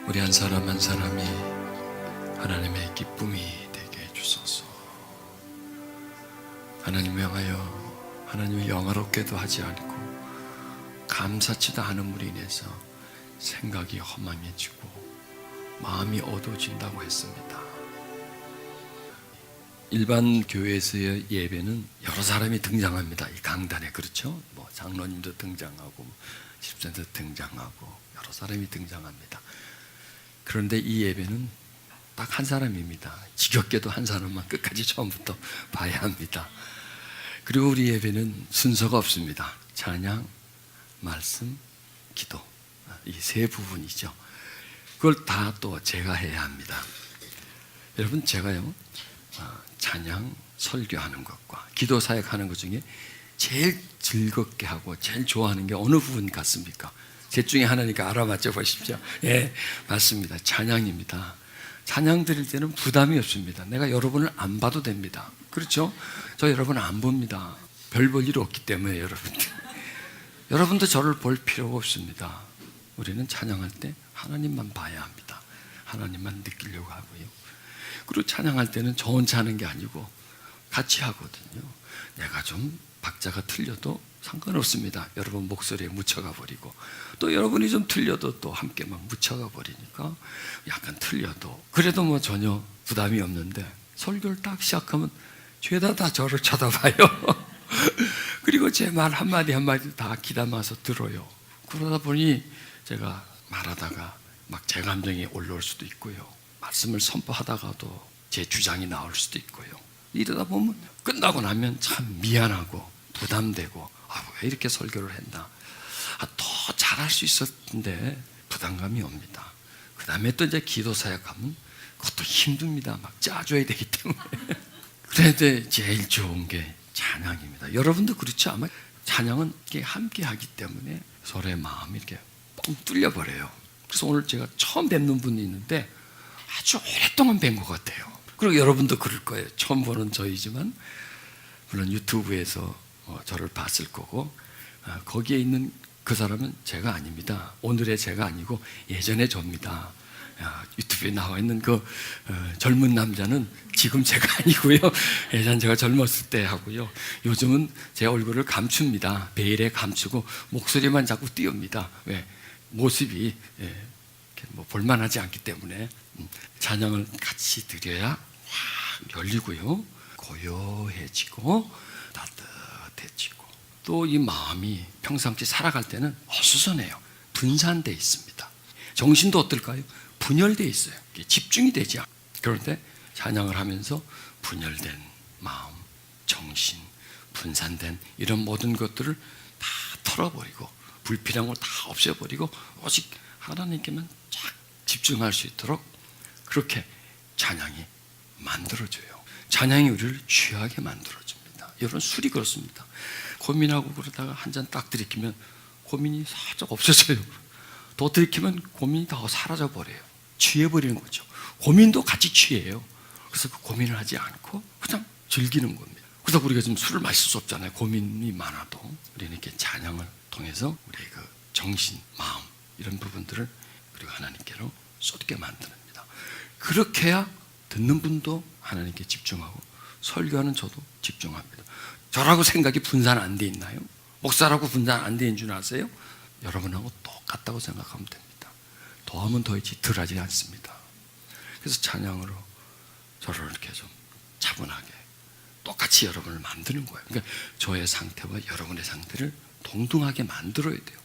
우리 한 사람 한 사람이 하나님의 기쁨이 되게 해주소서. 하나님 명하여 하나님의 영화롭게도 하지 않고 감사치도 않음으로 인해서 생각이 허망해지고 마음이 어두워진다고 했습니다. 일반 교회에서의 예배는 여러 사람이 등장합니다. 이 강단에, 그렇죠? 장로님도 등장하고 집사님도 등장하고 여러 사람이 등장합니다. 그런데 이 예배는 딱 한 사람입니다. 지겹게도 한 사람만 끝까지 처음부터 봐야 합니다. 그리고 우리 예배는 순서가 없습니다. 찬양, 말씀, 기도, 이 세 부분이죠. 그걸 다 또 제가 해야 합니다. 여러분, 제가요 찬양, 설교하는 것과 기도 사역하는 것 중에 제일 즐겁게 하고 제일 좋아하는 게 어느 부분 같습니까? 셋 중에 하나니까 알아맞혀 보십시오. 예, 맞습니다. 찬양입니다. 찬양 드릴 때는 부담이 없습니다. 내가 여러분을 안 봐도 됩니다. 그렇죠? 저 여러분 안 봅니다. 별 볼 일 없기 때문에 여러분도 저를 볼 필요가 없습니다. 우리는 찬양할 때 하나님만 봐야 합니다. 하나님만 느끼려고 하고요. 그리고 찬양할 때는 저 혼자 하는 게 아니고 같이 하거든요. 내가 좀 박자가 틀려도 상관없습니다. 여러분 목소리에 묻혀가 버리고, 또 여러분이 좀 틀려도 또 함께 막 묻혀가 버리니까 약간 틀려도 그래도 전혀 부담이 없는데, 설교를 딱 시작하면 죄다 다 저를 쳐다봐요. 그리고 제 말 한마디 한마디 다 귀담아서 들어요. 그러다 보니 제가 말하다가 막 제 감정이 올라올 수도 있고요, 말씀을 선포하다가도 제 주장이 나올 수도 있고요. 이러다 보면 끝나고 나면 참 미안하고 부담되고, 왜 이렇게 설교를 했나, 더 잘할 수 있었는데 부담감이 옵니다. 그 다음에 또 이제 기도 사역하면 그것도 힘듭니다. 막 짜줘야 되기 때문에. 그런데 제일 좋은 게 찬양입니다. 여러분도 그렇죠? 아마 찬양은 이렇게 함께 하기 때문에 서로의 마음이 이렇게 뻥 뚫려버려요. 그래서 오늘 제가 처음 뵙는 분이 있는데 아주 오랫동안 뵌 것 같아요. 그리고 여러분도 그럴 거예요. 처음 보는 저이지만 물론 유튜브에서 저를 봤을 거고, 거기에 있는 그 사람은 제가 아닙니다. 오늘의 제가 아니고 예전의 저입니다. 유튜브에 나와 있는 그 젊은 남자는 지금 제가 아니고요, 예전 제가 젊었을 때 하고요. 요즘은 제 얼굴을 감춥니다. 베일에 감추고 목소리만 자꾸 띄웁니다. 왜? 모습이 볼만하지 않기 때문에. 찬양을 같이 드려야 확 열리고요, 고요해지고 따뜻해지고, 또 이 마음이 평상시 살아갈 때는 어수선해요. 분산되어 있습니다. 정신도 어떨까요? 분열되어 있어요. 집중이 되지 않아요. 그런데 찬양을 하면서 분열된 마음, 정신, 분산된 이런 모든 것들을 다 털어버리고 불필요한 걸 다 없애버리고 오직 하나님께만 쫙 집중할 수 있도록 그렇게 찬양이 만들어줘요. 찬양이 우리를 취하게 만들어줍니다. 여러분, 술이 그렇습니다. 고민하고 그러다가 한 잔 딱 들이키면 고민이 살짝 없어져요. 더 들이키면 고민이 다 사라져버려요. 취해버리는 거죠. 고민도 같이 취해요. 그래서 그 고민을 하지 않고 그냥 즐기는 겁니다. 그래서 우리가 지금 술을 마실 수 없잖아요. 고민이 많아도. 우리는 이렇게 찬양을 통해서 통해서 우리의 그 정신, 마음 이런 부분들을 그리고 하나님께로 쏟게 만드는다. 그렇게 해야 듣는 분도 하나님께 집중하고 설교하는 저도 집중합니다. 저라고 생각이 분산 안 돼 있나요? 목사라고 분산 안 되는 줄 아세요? 여러분하고 똑같다고 생각하면 됩니다. 더하면 더했지 덜하지 않습니다. 그래서 찬양으로 저를 이렇게 좀 차분하게 똑같이 여러분을 만드는 거예요. 그러니까 저의 상태와 여러분의 상태를 동등하게 만들어야 돼요.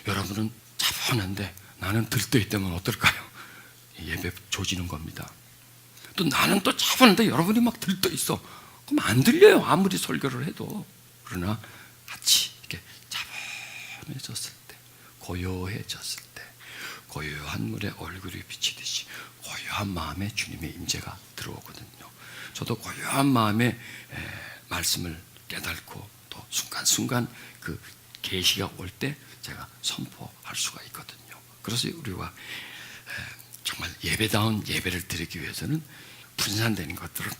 여러분은 차분한데 나는 들떠있다면 어떨까요? 예배 조지는 겁니다. 또 나는 또 차분한데 여러분이 막 들떠있어. 그럼 안 들려요. 아무리 설교를 해도. 그러나 같이 이렇게 차분해졌을 때, 고요해졌을 때, 고요한 물에 얼굴이 비치듯이 고요한 마음에 주님의 임재가 들어오거든요. 저도 고요한 마음에 말씀을 깨닫고 또 순간순간 그 계시가 올 때 제가 선포할 수가 있거든요. 그래서 우리가 정말 예배다운 예배를 드리기 위해서는 분산되는 것들을 다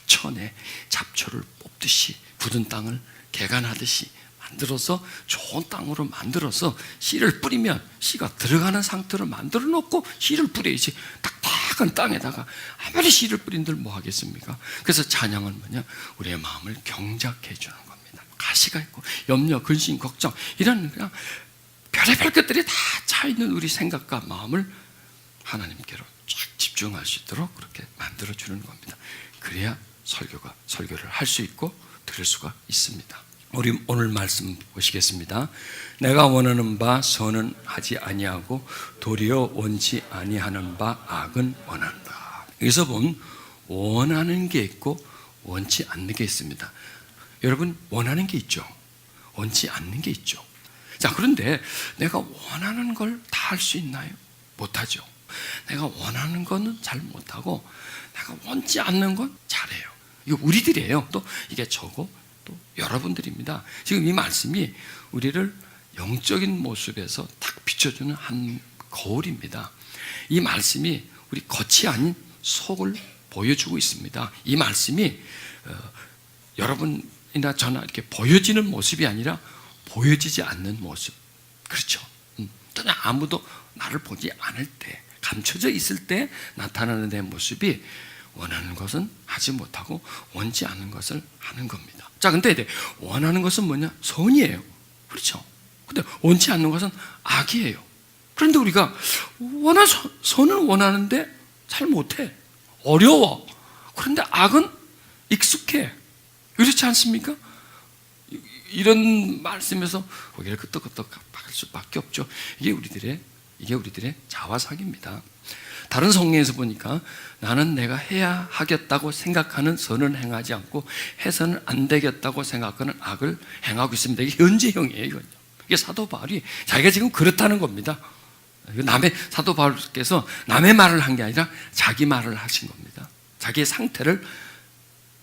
쳐내 잡초를 뽑듯이 굳은 땅을 개간하듯이 만들어서 좋은 땅으로 만들어서 씨를 뿌리면 씨가 들어가는 상태로 만들어 놓고 씨를 뿌려야지. 딱딱한 땅에다가 아무리 씨를 뿌린들 뭐 하겠습니까? 그래서 찬양은 뭐냐? 우리의 마음을 경작해 주는 겁니다. 가시가 있고 염려, 근심, 걱정 이런 그냥 별의별 것들이 다 차 있는 우리 생각과 마음을 하나님께로 쫙 집중할 수 있도록 그렇게 만들어 주는 겁니다. 그래야 설교를 할 수 있고 들을 수가 있습니다. 우리 오늘 말씀 보시겠습니다. 내가 원하는 바 선은 하지 아니하고 도리어 원치 아니하는 바 악은 원한다. 여기서 본 원하는 게 있고 원치 않는 게 있습니다. 여러분 원하는 게 있죠. 원치 않는 게 있죠. 자, 그런데 내가 원하는 걸 다 할 수 있나요? 못하죠. 내가 원하는 거는 잘 못하고 내가 원치 않는 건 잘해요. 이거 우리들이에요. 또 이게 저고 또 여러분들입니다. 지금 이 말씀이 우리를 영적인 모습에서 딱 비춰주는 한 거울입니다. 이 말씀이 우리 겉이 아닌 속을 보여주고 있습니다. 이 말씀이 여러분이나 저나 이렇게 보여지는 모습이 아니라 보여지지 않는 모습. 그렇죠. 전혀 아무도 나를 보지 않을 때, 감춰져 있을 때 나타나는 내 모습이 원하는 것은 하지 못하고 원치 않는 것을 하는 겁니다. 자, 근데 원하는 것은 뭐냐? 선이에요. 그렇죠. 근데 원치 않는 것은 악이에요. 그런데 우리가 선은 원하는데 잘 못해. 어려워. 그런데 악은 익숙해. 그렇지 않습니까? 이런 말씀에서 고개를 끄덕끄덕 박을 수밖에 없죠. 이게 우리들의 자화상입니다. 다른 성경에서 보니까 나는 내가 해야 하겠다고 생각하는 선을 행하지 않고 해서는 안 되겠다고 생각하는 악을 행하고 있습니다. 이게 현재형이에요. 이건요. 이게 사도 바울이 자기가 지금 그렇다는 겁니다. 사도 바울께서 남의 말을 한 게 아니라 자기 말을 하신 겁니다. 자기의 상태를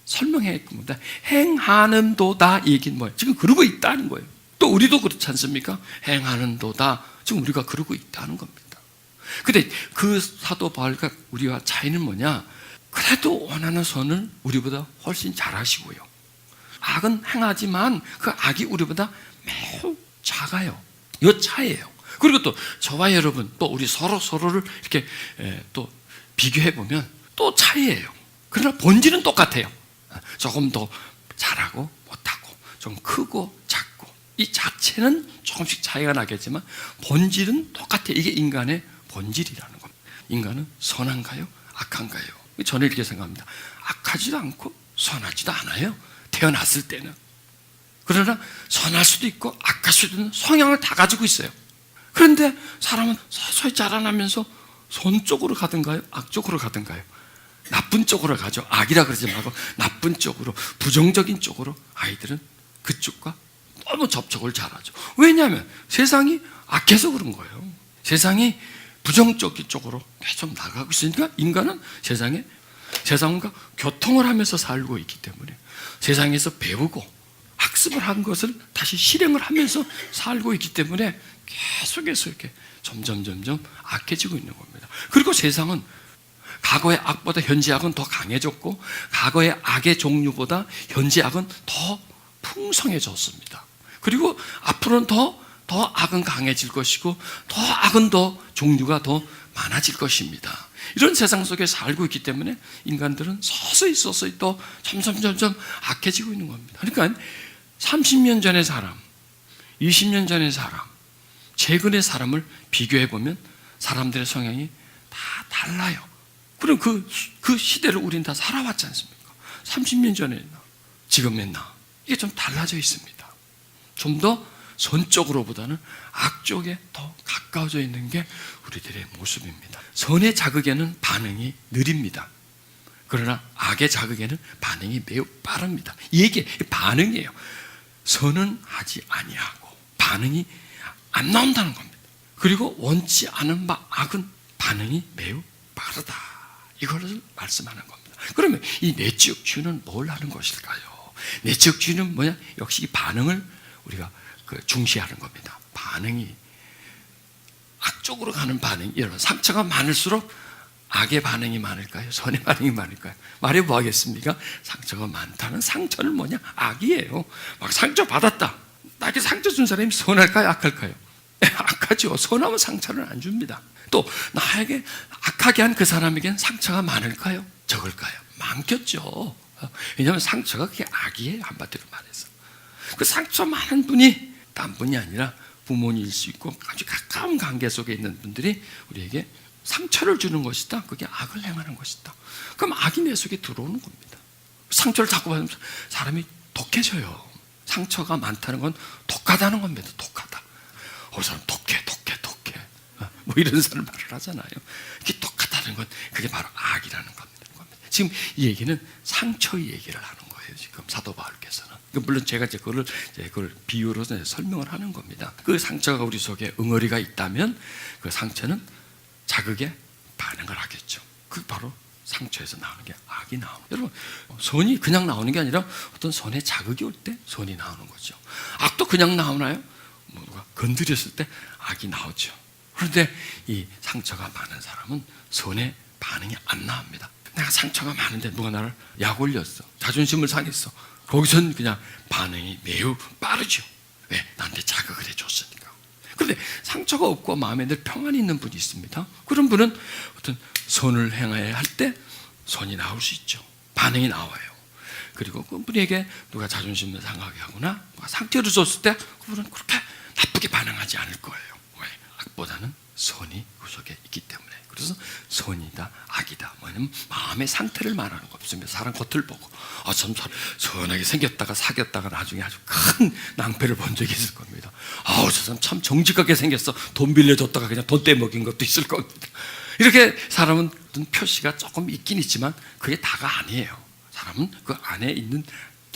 설명했습니다. 행하는도다 이 얘기는 뭐예요? 지금 그러고 있다는 거예요. 또 우리도 그렇지 않습니까? 행하는도다. 지금 우리가 그러고 있다는 겁니다. 근데 그 사도 바울과 우리와 차이는 뭐냐? 그래도 원하는 선을 우리보다 훨씬 잘하시고요. 악은 행하지만 그 악이 우리보다 매우 작아요. 이 차이예요. 그리고 또 저와 여러분, 또 우리 서로를 이렇게 또 비교해 보면 또 차이예요. 그러나 본질은 똑같아요. 조금 더 잘하고 못하고 좀 크고 작고 이 자체는 조금씩 차이가 나겠지만 본질은 똑같아요. 이게 인간의 본질이라는 겁니다. 인간은 선한가요? 악한가요? 저는 이렇게 생각합니다. 악하지도 않고 선하지도 않아요. 태어났을 때는. 그러나 선할 수도 있고 악할 수도 있는 성향을 다 가지고 있어요. 그런데 사람은 서서히 자라나면서 선 쪽으로 가든가요? 악 쪽으로 가든가요? 나쁜 쪽으로 가죠. 악이라 그러지 말고 나쁜 쪽으로, 부정적인 쪽으로 아이들은 그쪽과 너무 접촉을 잘하죠. 왜냐하면 세상이 악해서 그런 거예요. 세상이 부정적인 쪽으로 계속 나가고 있으니까 인간은 세상과 교통을 하면서 살고 있기 때문에 세상에서 배우고 학습을 한 것을 다시 실행을 하면서 살고 있기 때문에 계속해서 이렇게 점점 악해지고 있는 겁니다. 그리고 세상은 과거의 악보다 현재 악은 더 강해졌고 과거의 악의 종류보다 현재 악은 더 풍성해졌습니다. 그리고 앞으로는 더 악은 강해질 것이고 더 악은 더 종류가 더 많아질 것입니다. 이런 세상 속에 살고 있기 때문에 인간들은 서서히 또 점점 악해지고 있는 겁니다. 그러니까 30년 전의 사람, 20년 전의 사람, 최근의 사람을 비교해 보면 사람들의 성향이 다 달라요. 그럼 그 시대를 우리는 다 살아왔지 않습니까? 30년 전에 나, 지금의 나, 이게 좀 달라져 있습니다. 좀 더 선 쪽으로보다는 악 쪽에 더 가까워져 있는 게 우리들의 모습입니다. 선의 자극에는 반응이 느립니다. 그러나 악의 자극에는 반응이 매우 빠릅니다. 이게 반응이에요. 선은 하지 아니하고 반응이 안 나온다는 겁니다. 그리고 원치 않은 바 악은 반응이 매우 빠르다. 이걸 말씀하는 겁니다. 그러면 이 내적주의는 뭘 하는 것일까요? 내적주의는 뭐냐? 역시 이 반응을 우리가 중시하는 겁니다. 반응이 악쪽으로 가는 반응, 이런 상처가 많을수록 악의 반응이 많을까요? 선의 반응이 많을까요? 말해 뭐하겠습니까? 상처가 많다는 상처는 뭐냐? 악이에요. 막 상처 받았다. 나에게 상처 준 사람이 선할까요? 악할까요? 악하죠. 선하면 상처를 안 줍니다. 또 나에게 악하게 한 그 사람에겐 상처가 많을까요? 적을까요? 많겠죠. 왜냐하면 상처가 그게 악이에요. 한마디로 말해서. 그 상처 많은 분이 딴 분이 아니라 부모님일 수 있고 아주 가까운 관계 속에 있는 분들이 우리에게 상처를 주는 것이다. 그게 악을 행하는 것이다. 그럼 악이 내 속에 들어오는 겁니다. 상처를 자꾸 받으면서 사람이 독해져요. 상처가 많다는 건 독하다는 겁니다. 독하다. 사람 독해. 뭐 이런 사람 말을 하잖아요. 이게 독하다는 건 그게 바로 악이라는 겁니다. 지금 이 얘기는 상처의 얘기를 하는 거예요. 지금 사도 바울께서는. 물론 제가 그걸 비유로 설명을 하는 겁니다. 그 상처가 우리 속에 응어리가 있다면 그 상처는 자극에 반응을 하겠죠. 그게 바로 상처에서 나오는 게 악이 나오는 거예요. 여러분, 선이 그냥 나오는 게 아니라 어떤 선의 자극이 올 때 선이 나오는 거죠. 악도 그냥 나오나요? 누가 건드렸을 때 악이 나오죠. 그런데 이 상처가 많은 사람은 선의 반응이 안 나옵니다. 내가 상처가 많은데 누가 나를 약 올렸어. 자존심을 상했어. 거기서는 그냥 반응이 매우 빠르죠. 왜? 나한테 자극을 해줬으니까. 그런데 상처가 없고 마음에 늘 평안이 있는 분이 있습니다. 그런 분은 어떤 선을 행해야 할 때 선이 나올 수 있죠. 반응이 나와요. 그리고 그분에게 누가 자존심을 상하게 하거나 누가 상처를 줬을 때 그분은 그렇게 나쁘게 반응하지 않을 거예요. 왜? 악보다는 선이 그 속에 있기 때문에. 그래서 선이다, 악이다. 뭐냐면 마음의 상태를 말하는 거 없습니다. 사람 겉을 보고 참 선하게 생겼다가 사귀었다가 나중에 아주 큰 낭패를 본 적이 있을 겁니다. 저 사람 참 정직하게 생겼어. 돈 빌려줬다가 그냥 돈 떼먹인 것도 있을 겁니다. 이렇게 사람은 어떤 표시가 조금 있긴 있지만 그게 다가 아니에요. 사람은 그 안에 있는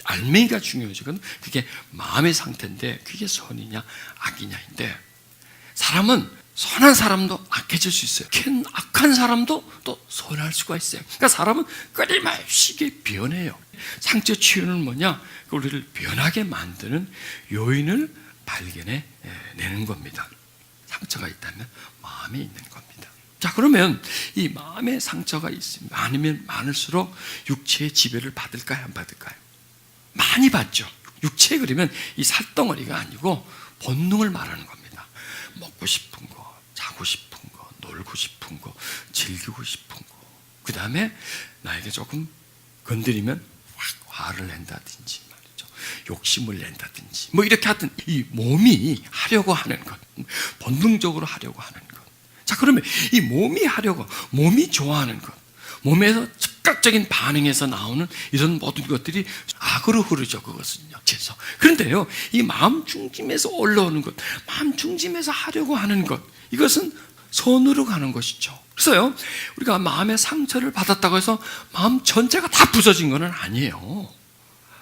알맹이가 중요하죠. 그게 마음의 상태인데 그게 선이냐 악이냐인데 사람은 선한 사람도 악해질 수 있어요. 악한 사람도 또 선할 수가 있어요. 그러니까 사람은 끊임없이 변해요. 상처 치유는 뭐냐? 우리를 변하게 만드는 요인을 발견해 내는 겁니다. 상처가 있다면 마음에 있는 겁니다. 자, 그러면 이 마음에 상처가 있으면 많으면 많을수록 육체의 지배를 받을까요? 안 받을까요? 많이 받죠. 육체 그러면 이 살덩어리가 아니고 본능을 말하는 겁니다. 먹고 싶은 거, 자고 싶은 거, 놀고 싶은 거, 즐기고 싶은 거. 그 다음에 나에게 조금 건드리면 확 화를 낸다든지 말이죠. 욕심을 낸다든지 뭐 이렇게 하여튼 이 몸이 하려고 하는 것, 본능적으로 하려고 하는 것. 자, 그러면 이 몸이 하려고, 몸이 좋아하는 것, 몸에서 즉각적인 반응에서 나오는 이런 모든 것들이 악으로 흐르죠. 그것은요. 그래서 그런데요, 이 마음 중심에서 올라오는 것, 마음 중심에서 하려고 하는 것, 이것은 선으로 가는 것이죠. 그래서요, 우리가 마음의 상처를 받았다고 해서 마음 전체가 다 부서진 건 아니에요.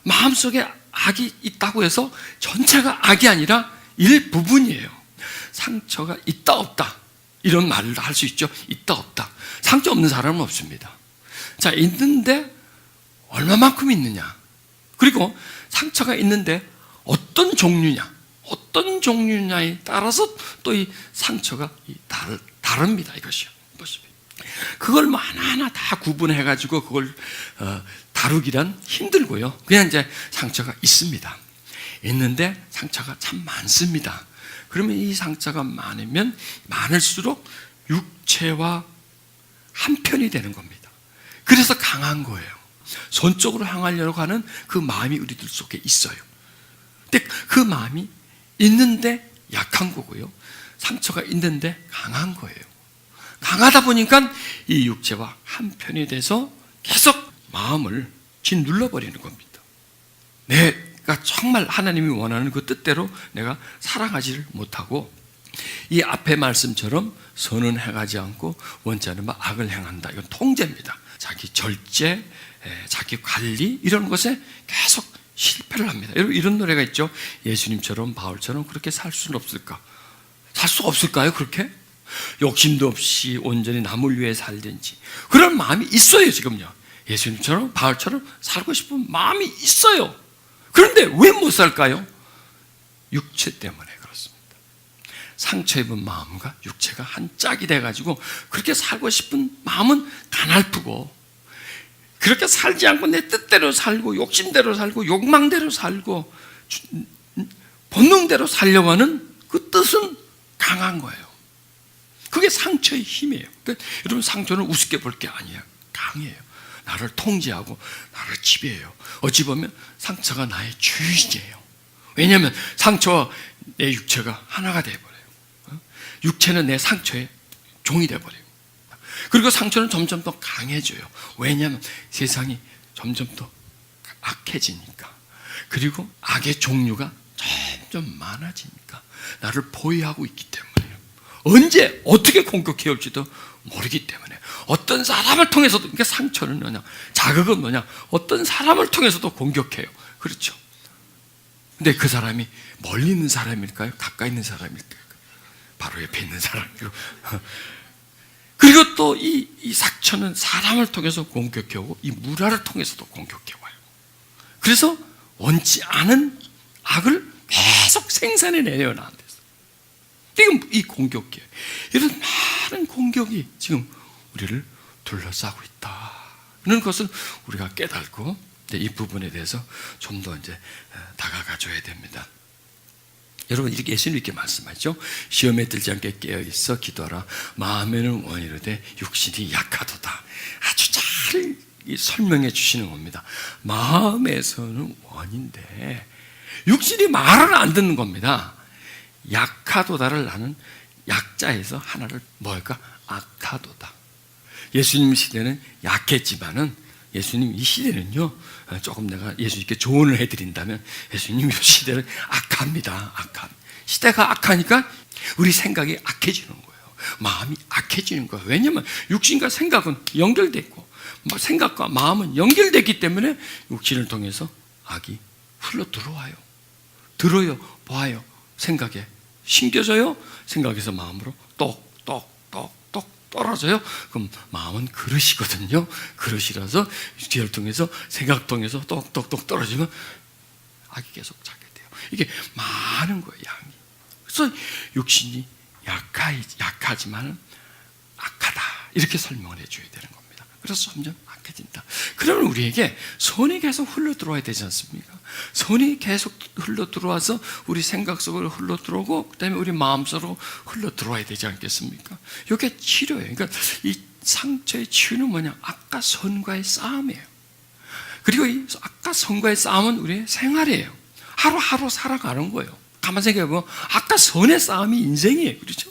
마음속에 악이 있다고 해서 전체가 악이 아니라 일부분이에요. 상처가 있다 없다 이런 말을 할 수 있죠. 있다 없다. 상처 없는 사람은 없습니다. 자, 있는데 얼마만큼 있느냐, 그리고 상처가 있는데 어떤 종류냐에 따라서 또 이 상처가 다릅니다. 이것이요. 그걸 뭐 하나하나 다 구분해가지고 그걸 다루기란 힘들고요. 그냥 이제 상처가 있습니다. 있는데 상처가 참 많습니다. 그러면 이 상처가 많으면 많을수록 육체와 한편이 되는 겁니다. 그래서 강한 거예요. 선 쪽으로 향하려고 하는 그 마음이 우리들 속에 있어요. 근데 그 마음이 있는데 약한 거고요. 상처가 있는데 강한 거예요. 강하다 보니까 이 육체와 한편이 돼서 계속 마음을 짓눌러버리는 겁니다. 내가 정말 하나님이 원하는 그 뜻대로 내가 살아가지를 못하고 이 앞의 말씀처럼 선은 행하지 않고 원치 않으면 악을 행한다. 이건 통제입니다. 자기 절제, 자기 관리 이런 것에 계속 실패를 합니다. 여러분 이런 노래가 있죠. 예수님처럼 바울처럼 그렇게 살 수는 없을까? 살 수 없을까요? 그렇게? 욕심도 없이 온전히 남을 위해 살든지 그런 마음이 있어요. 지금요. 예수님처럼 바울처럼 살고 싶은 마음이 있어요. 그런데 왜 못 살까요? 육체 때문에 그렇습니다. 상처 입은 마음과 육체가 한 짝이 돼가지고 그렇게 살고 싶은 마음은 가냘프고 그렇게 살지 않고 내 뜻대로 살고 욕심대로 살고 욕망대로 살고 본능대로 살려고 하는 그 뜻은 강한 거예요. 그게 상처의 힘이에요. 그러니까 여러분 상처는 우습게 볼 게 아니에요. 강해요. 나를 통제하고 나를 지배해요. 어찌 보면 상처가 나의 주인이에요. 왜냐하면 상처와 내 육체가 하나가 되어버려요. 육체는 내 상처의 종이 되어버려요. 그리고 상처는 점점 더 강해져요. 왜냐하면 세상이 점점 더 악해지니까. 그리고 악의 종류가 점점 많아지니까 나를 포위하고 있기 때문에요. 언제 어떻게 공격해 올지도 모르기 때문에 어떤 사람을 통해서도, 그러니까 상처는 뭐냐, 자극은 뭐냐, 어떤 사람을 통해서도 공격해요. 그렇죠? 근데 그 사람이 멀리 있는 사람일까요? 가까이 있는 사람일까요? 바로 옆에 있는 사람이고. 그리고 또 이 상처는 사람을 통해서 공격해 오고 이 물화를 통해서도 공격해 와요. 그래서 원치 않은 악을 계속 생산해내요, 나한테서. 지금 이 공격이에요. 이런 많은 공격이 지금 우리를 둘러싸고 있다. 이런 것을 우리가 깨닫고 이 부분에 대해서 좀 더 이제 다가가줘야 됩니다. 여러분 이렇게 예수님 이렇게 말씀하죠. 시험에 들지 않게 깨어 있어 기도하라. 마음에는 원이로되 육신이 약하도다. 아주 잘 설명해 주시는 겁니다. 마음에서는 원인데 육신이 말을 안 듣는 겁니다. 약하도다를 나는 약자에서 하나를 뭘까? 악하도다. 예수님 시대는 약했지만은 예수님 이 시대는요, 조금 내가 예수님께 조언을 해드린다면 예수님 이 시대는 악합니다. 악함. 시대가 악하니까 우리 생각이 악해지는 거예요. 마음이 악해지는 거예요. 왜냐하면 육신과 생각은 연결되어 있고 생각과 마음은 연결되기 때문에 육신을 통해서 악이 흘러 들어와요. 들어요, 봐요, 생각에 심겨져요. 생각에서 마음으로 똑똑똑똑 떨어져요. 그럼 마음은 그릇이거든요. 그릇이라서 뒤를 통해서 생각 통해서 똑똑똑 떨어지면 악이 계속 자게 돼요. 이게 많은 거예요, 양이. 그래서 육신이 약하지만 악하다 이렇게 설명을 해줘야 되는 겁니다. 그래서 점점 악해진다. 그러면 우리에게 선이 계속 흘러 들어와야 되지 않습니까? 선이 계속 흘러 들어와서 우리 생각 속으로 흘러 들어오고 그다음에 우리 마음 속으로 흘러 들어와야 되지 않겠습니까? 이게 치료예요. 그러니까 이 상처의 치유는 뭐냐? 악과 선과의 싸움이에요. 그리고 이 악과 선과의 싸움은 우리의 생활이에요. 하루하루 살아가는 거예요. 가만 생각해보면 악과 선의 싸움이 인생이에요. 그렇죠?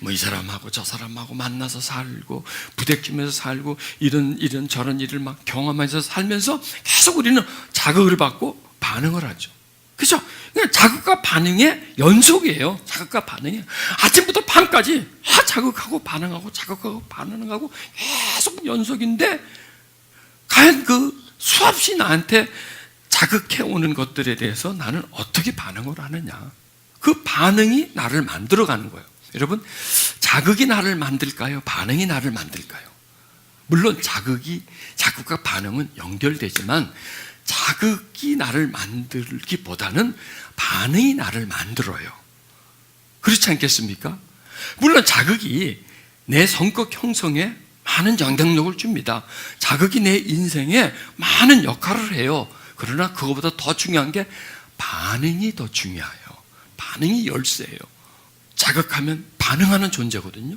뭐 이 사람하고 저 사람하고 만나서 살고 부대끼면서 살고 이런 저런 일을 막 경험하면서 살면서 계속 우리는 자극을 받고 반응을 하죠. 그렇죠? 그러니까 자극과 반응의 연속이에요. 자극과 반응이 아침부터 밤까지 자극하고 반응하고 자극하고 반응하고 계속 연속인데 과연 그 수없이 나한테 자극해 오는 것들에 대해서 나는 어떻게 반응을 하느냐. 그 반응이 나를 만들어가는 거예요. 여러분, 자극이 나를 만들까요? 반응이 나를 만들까요? 물론 자극과 반응은 연결되지만 자극이 나를 만들기보다는 반응이 나를 만들어요. 그렇지 않겠습니까? 물론 자극이 내 성격 형성에 많은 영향력을 줍니다. 자극이 내 인생에 많은 역할을 해요. 그러나 그거보다 더 중요한 게 반응이 더 중요해요. 반응이 열쇠예요. 자극하면 반응하는 존재거든요.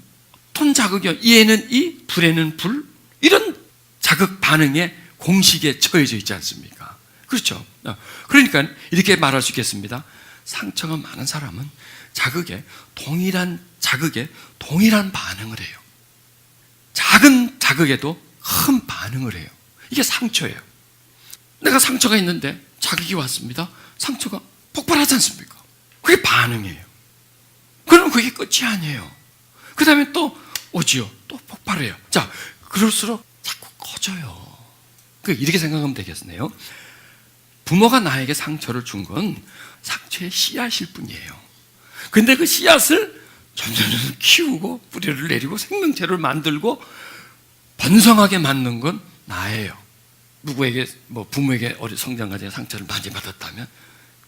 어떤 자극이요? 이에는 이, 불에는 불. 이런 자극 반응의 공식에 처해져 있지 않습니까? 그렇죠. 그러니까 이렇게 말할 수 있겠습니다. 상처가 많은 사람은 동일한 자극에 동일한 반응을 해요. 작은 자극에도 큰 반응을 해요. 이게 상처예요. 내가 상처가 있는데 자극이 왔습니다. 상처가 폭발하지 않습니까? 그게 반응이에요. 그러면 그게 끝이 아니에요. 그 다음에 또 오지요. 또 폭발해요. 자, 그럴수록 자꾸 커져요. 이렇게 생각하면 되겠네요. 부모가 나에게 상처를 준 건 상처의 씨앗일 뿐이에요. 근데 그 씨앗을 점점 키우고 뿌리를 내리고 생명체를 만들고 번성하게 만든 건 나예요. 누구에게 부모에게 성장 과정에 상처를 많이 받았다면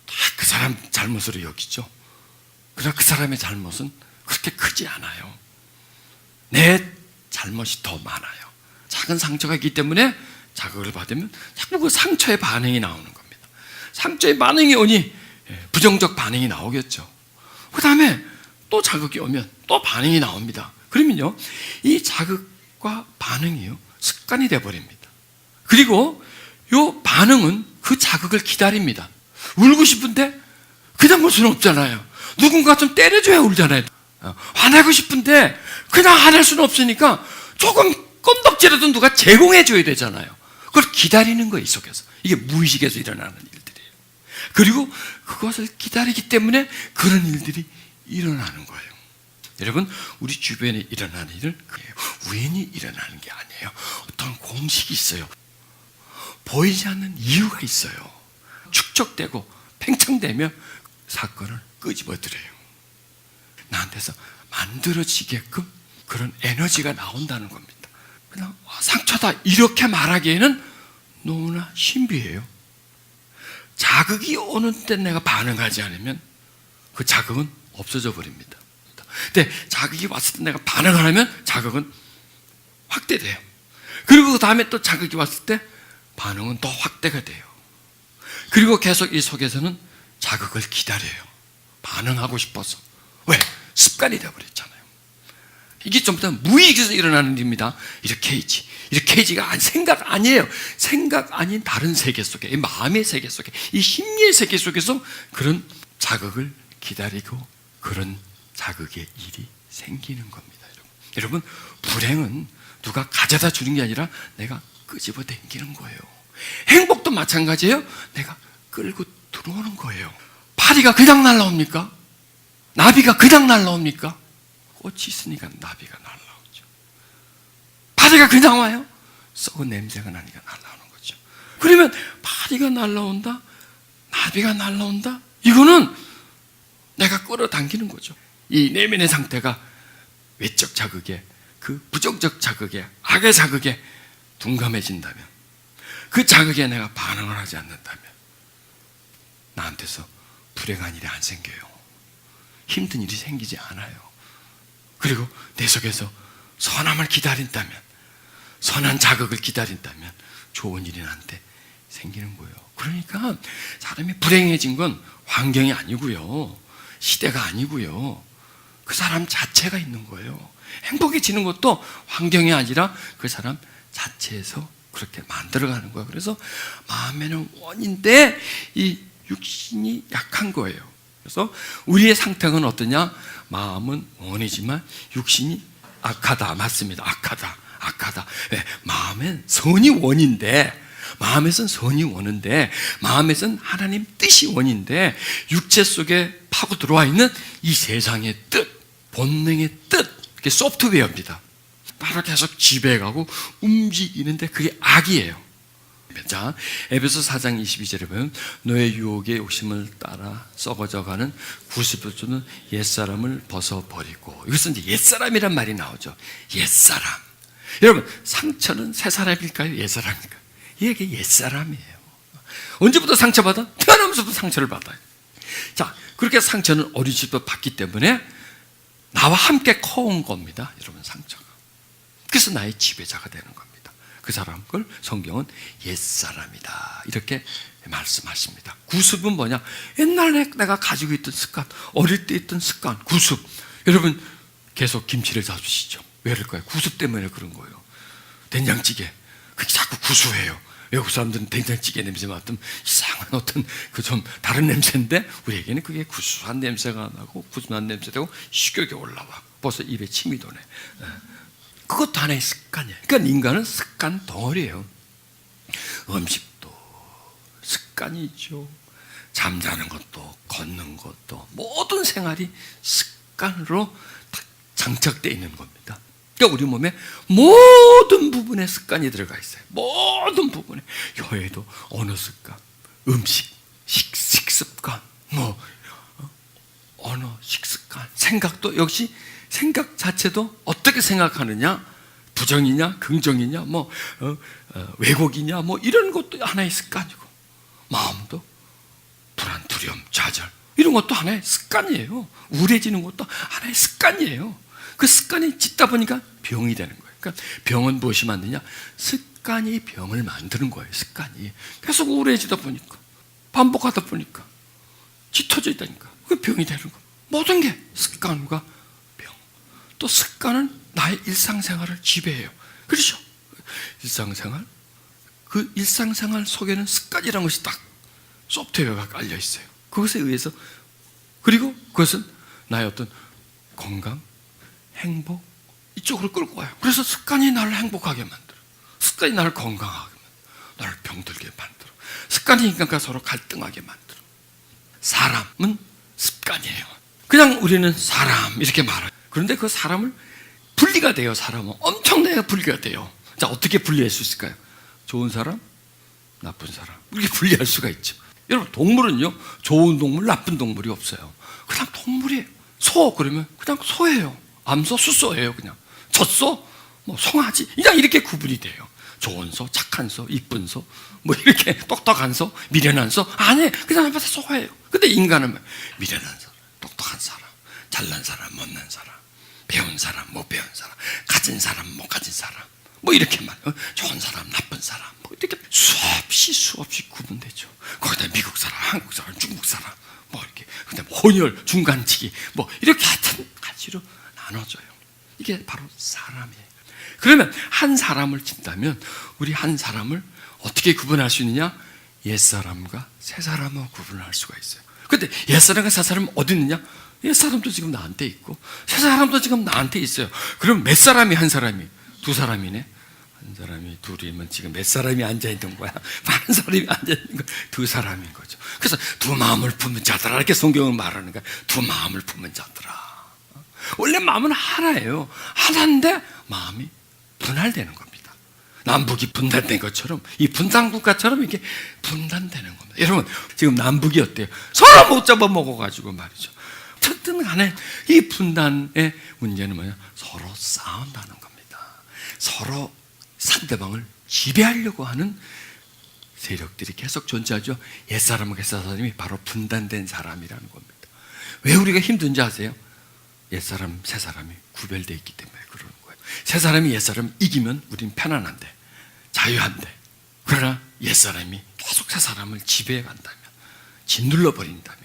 다 그 사람 잘못으로 여기죠. 그러나 그 사람의 잘못은 그렇게 크지 않아요. 내 잘못이 더 많아요. 작은 상처가 있기 때문에 자극을 받으면 자꾸 그 상처의 반응이 나오는 겁니다. 상처의 반응이 오니 부정적 반응이 나오겠죠. 그 다음에 또 자극이 오면 또 반응이 나옵니다. 그러면요, 이 자극과 반응이요, 습관이 되어버립니다. 그리고 이 반응은 그 자극을 기다립니다. 울고 싶은데 그냥 울 수는 없잖아요. 누군가 좀 때려줘야 울잖아요. 화내고 싶은데 그냥 화낼 수는 없으니까 조금 껌덕지라도 누가 제공해줘야 되잖아요. 그걸 기다리는 거예요, 이 속에서. 이게 무의식에서 일어나는 일들이에요. 그리고 그것을 기다리기 때문에 그런 일들이 일어나는 거예요. 여러분, 우리 주변에 일어나는 일은 우연히 일어나는 게 아니에요. 어떤 공식이 있어요. 보이지 않는 이유가 있어요. 축적되고 팽창되면 사건을 끄집어들여요. 나한테서 만들어지게끔 그런 에너지가 나온다는 겁니다. 그냥 상처다 이렇게 말하기에는 너무나 신비해요. 자극이 오는데 내가 반응하지 않으면 그 자극은 없어져 버립니다. 근데 자극이 왔을 때 내가 반응을 하면 자극은 확대돼요. 그리고 그 다음에 또 자극이 왔을 때 반응은 더 확대가 돼요. 그리고 계속 이 속에서는 자극을 기다려요. 반응하고 싶어서. 왜? 습관이 되어버렸잖아요. 이게 좀 더 무의식에서 일어나는 일입니다. 이렇게지가 생각 아니에요. 생각 아닌 다른 세계 속에, 이 마음의 세계 속에, 이 심리의 세계 속에서 그런 자극을 기다리고 그런 자극의 일이 생기는 겁니다. 여러분, 불행은 누가 가져다 주는 게 아니라 내가 끄집어 당기는 거예요. 행복도 마찬가지예요. 내가 끌고 들어오는 거예요. 파리가 그냥 날라옵니까? 나비가 그냥 날라옵니까? 꽃이 있으니까 나비가 날라오죠. 파리가 그냥 와요? 썩은 냄새가 나니까 날라오는 거죠. 그러면 파리가 날라온다, 나비가 날라온다, 이거는 내가 끌어당기는 거죠. 이 내면의 상태가 외적 자극에, 그 부정적 자극에, 악의 자극에 둔감해진다면, 그 자극에 내가 반응을 하지 않는다면 나한테서 불행한 일이 안 생겨요. 힘든 일이 생기지 않아요. 그리고 내 속에서 선함을 기다린다면, 선한 자극을 기다린다면 좋은 일이 나한테 생기는 거예요. 그러니까 사람이 불행해진 건 환경이 아니고요, 시대가 아니고요, 그 사람 자체가 있는 거예요. 행복해지는 것도 환경이 아니라 그 사람 자체에서 그렇게 만들어가는 거예요. 그래서 마음에는 원인데 이 육신이 약한 거예요. 그래서 우리의 상태는 어떠냐? 마음은 원이지만 육신이 악하다. 맞습니다. 악하다. 네, 마음엔 선이 원인데, 마음에선 선이 원인데, 마음에선 하나님 뜻이 원인데, 육체 속에 파고 들어와 있는 이 세상의 뜻, 본능의 뜻, 그게 소프트웨어입니다. 바로 계속 지배해가고 움직이는데 그게 악이에요. 자, 에베소 4장 22절에 보면 너의 유혹의 욕심을 따라 썩어져가는 90%는 옛사람을 벗어버리고, 이것은 이제 옛사람이란 말이 나오죠. 옛사람. 여러분, 상처는 새 사람일까요? 옛사람일까요? 이게 옛사람이에요. 언제부터 상처받아? 태어나면서부터 상처를 받아요. 자, 그렇게 상처는 어린 시절부터 받기 때문에 나와 함께 커온 겁니다. 여러분, 상처가. 그래서 나의 지배자가 되는 겁니다. 그 사람 걸 성경은 옛사람이다 이렇게 말씀하십니다. 구습은 뭐냐? 옛날에 내가 가지고 있던 습관, 어릴 때 있던 습관, 구습. 여러분 계속 김치를 사주시죠. 왜 그럴까요? 구습 때문에 그런 거예요. 된장찌개 그게 자꾸 구수해요. 외국 사람들은 된장찌개 냄새 맡으면 이상한 어떤 그 좀 다른 냄새인데 우리에게는 그게 구수한 냄새가 나고 구수한 냄새 되고 식욕이 올라와. 벌써 입에 침이 도네. 그것도 하나의 습관이에요. 그러니까 인간은 습관 덩어리예요. 음식도 습관이죠. 잠자는 것도 걷는 것도 모든 생활이 습관으로 장착되어 있는 겁니다. 그러니까 우리 몸에 모든 부분에 습관이 들어가 있어요. 모든 부분에. 혀에도 언어 습관, 음식, 식습관, 언어, 식습관, 생각도 역시 생각 자체도 어떻게 생각하느냐, 부정이냐, 긍정이냐, 왜곡이냐, 이런 것도 하나의 습관이고, 마음도 불안, 두려움, 좌절 이런 것도 하나의 습관이에요. 우울해지는 것도 하나의 습관이에요. 그 습관이 짙다 보니까 병이 되는 거예요. 그러니까 병은 무엇이 만드냐? 습관이 병을 만드는 거예요. 습관이 계속 우울해지다 보니까, 반복하다 보니까, 짙어져 있다니까 그 병이 되는 거예요. 모든 게 습관과 병. 또 습관은 나의 일상생활을 지배해요. 그렇죠? 일상생활, 그 일상생활 속에는 습관이라는 것이 딱 소프트웨어가 깔려 있어요. 그것에 의해서, 그리고 그것은 나의 어떤 건강, 행복 이쪽으로 끌고 와요. 그래서 습관이 나를 행복하게 만들어. 습관이 나를 건강하게 만들어. 나를 병들게 만들어. 습관이 인간과 서로 갈등하게 만들어. 사람은 습관이에요. 그냥 우리는 사람 이렇게 말해요. 그런데 그 사람을 분리가 돼요. 사람은 엄청나게 분리가 돼요. 자, 어떻게 분리할 수 있을까요? 좋은 사람, 나쁜 사람 이렇게 분리할 수가 있죠. 여러분 동물은요, 좋은 동물, 나쁜 동물이 없어요. 그냥 동물이에요. 소 그러면 그냥 소예요. 암소, 숫소예요. 그냥 젖소, 송아지 그냥 이렇게 구분이 돼요. 좋은 소, 착한 소, 이쁜 소, 이렇게 똑똑한 소, 미련한 소 아니 그냥 다 소예요. 근데 인간은 미련한 사람, 똑똑한 사람, 잘난 사람, 못난 사람, 배운 사람, 못 배운 사람, 가진 사람, 못 가진 사람 이렇게 말해요. 좋은 사람, 나쁜 사람 이렇게 수없이 구분되죠. 거기다 미국 사람, 한국 사람, 중국 사람 이렇게 그다음 혼혈, 중간치기 이렇게 하여튼 가지로 나눠져요. 이게 바로 사람이에요. 그러면 한 사람을 친다면 우리 한 사람을 어떻게 구분할 수 있느냐? 옛사람과 새사람을 구분할 수가 있어요. 근데 옛사람과 새사람은 어디 있느냐? 옛사람도 지금 나한테 있고 새사람도 지금 나한테 있어요. 그럼 몇 사람이 한 사람이? 두 사람이네. 한 사람이 둘이면 지금 몇 사람이 앉아있는 거야? 한 사람이 앉아있는 거야? 두 사람인 거죠. 그래서 두 마음을 품은 자들아 이렇게 성경은 말하는 거야. 두 마음을 품은 자들아. 원래 마음은 하나예요. 하나인데 마음이 분할되는 겁니다. 남북이 분단된 것처럼 이 분단국가처럼 이게 분단되는 겁니다. 여러분 지금 남북이 어때요? 서로 못 잡아먹어가지고 말이죠. 어쨌든 간에 이 분단의 문제는 뭐냐? 서로 싸운다는 겁니다. 서로 상대방을 지배하려고 하는 세력들이 계속 존재하죠. 옛사람과 옛사람이 바로 분단된 사람이라는 겁니다. 왜 우리가 힘든지 아세요? 옛사람, 새사람이 구별되어 있기 때문에 그러는 거예요. 새사람이 옛사람 이기면 우린 편안한데, 자유한데, 그러나 옛사람이 계속 새사람을 지배해 간다면, 짓눌러 버린다면,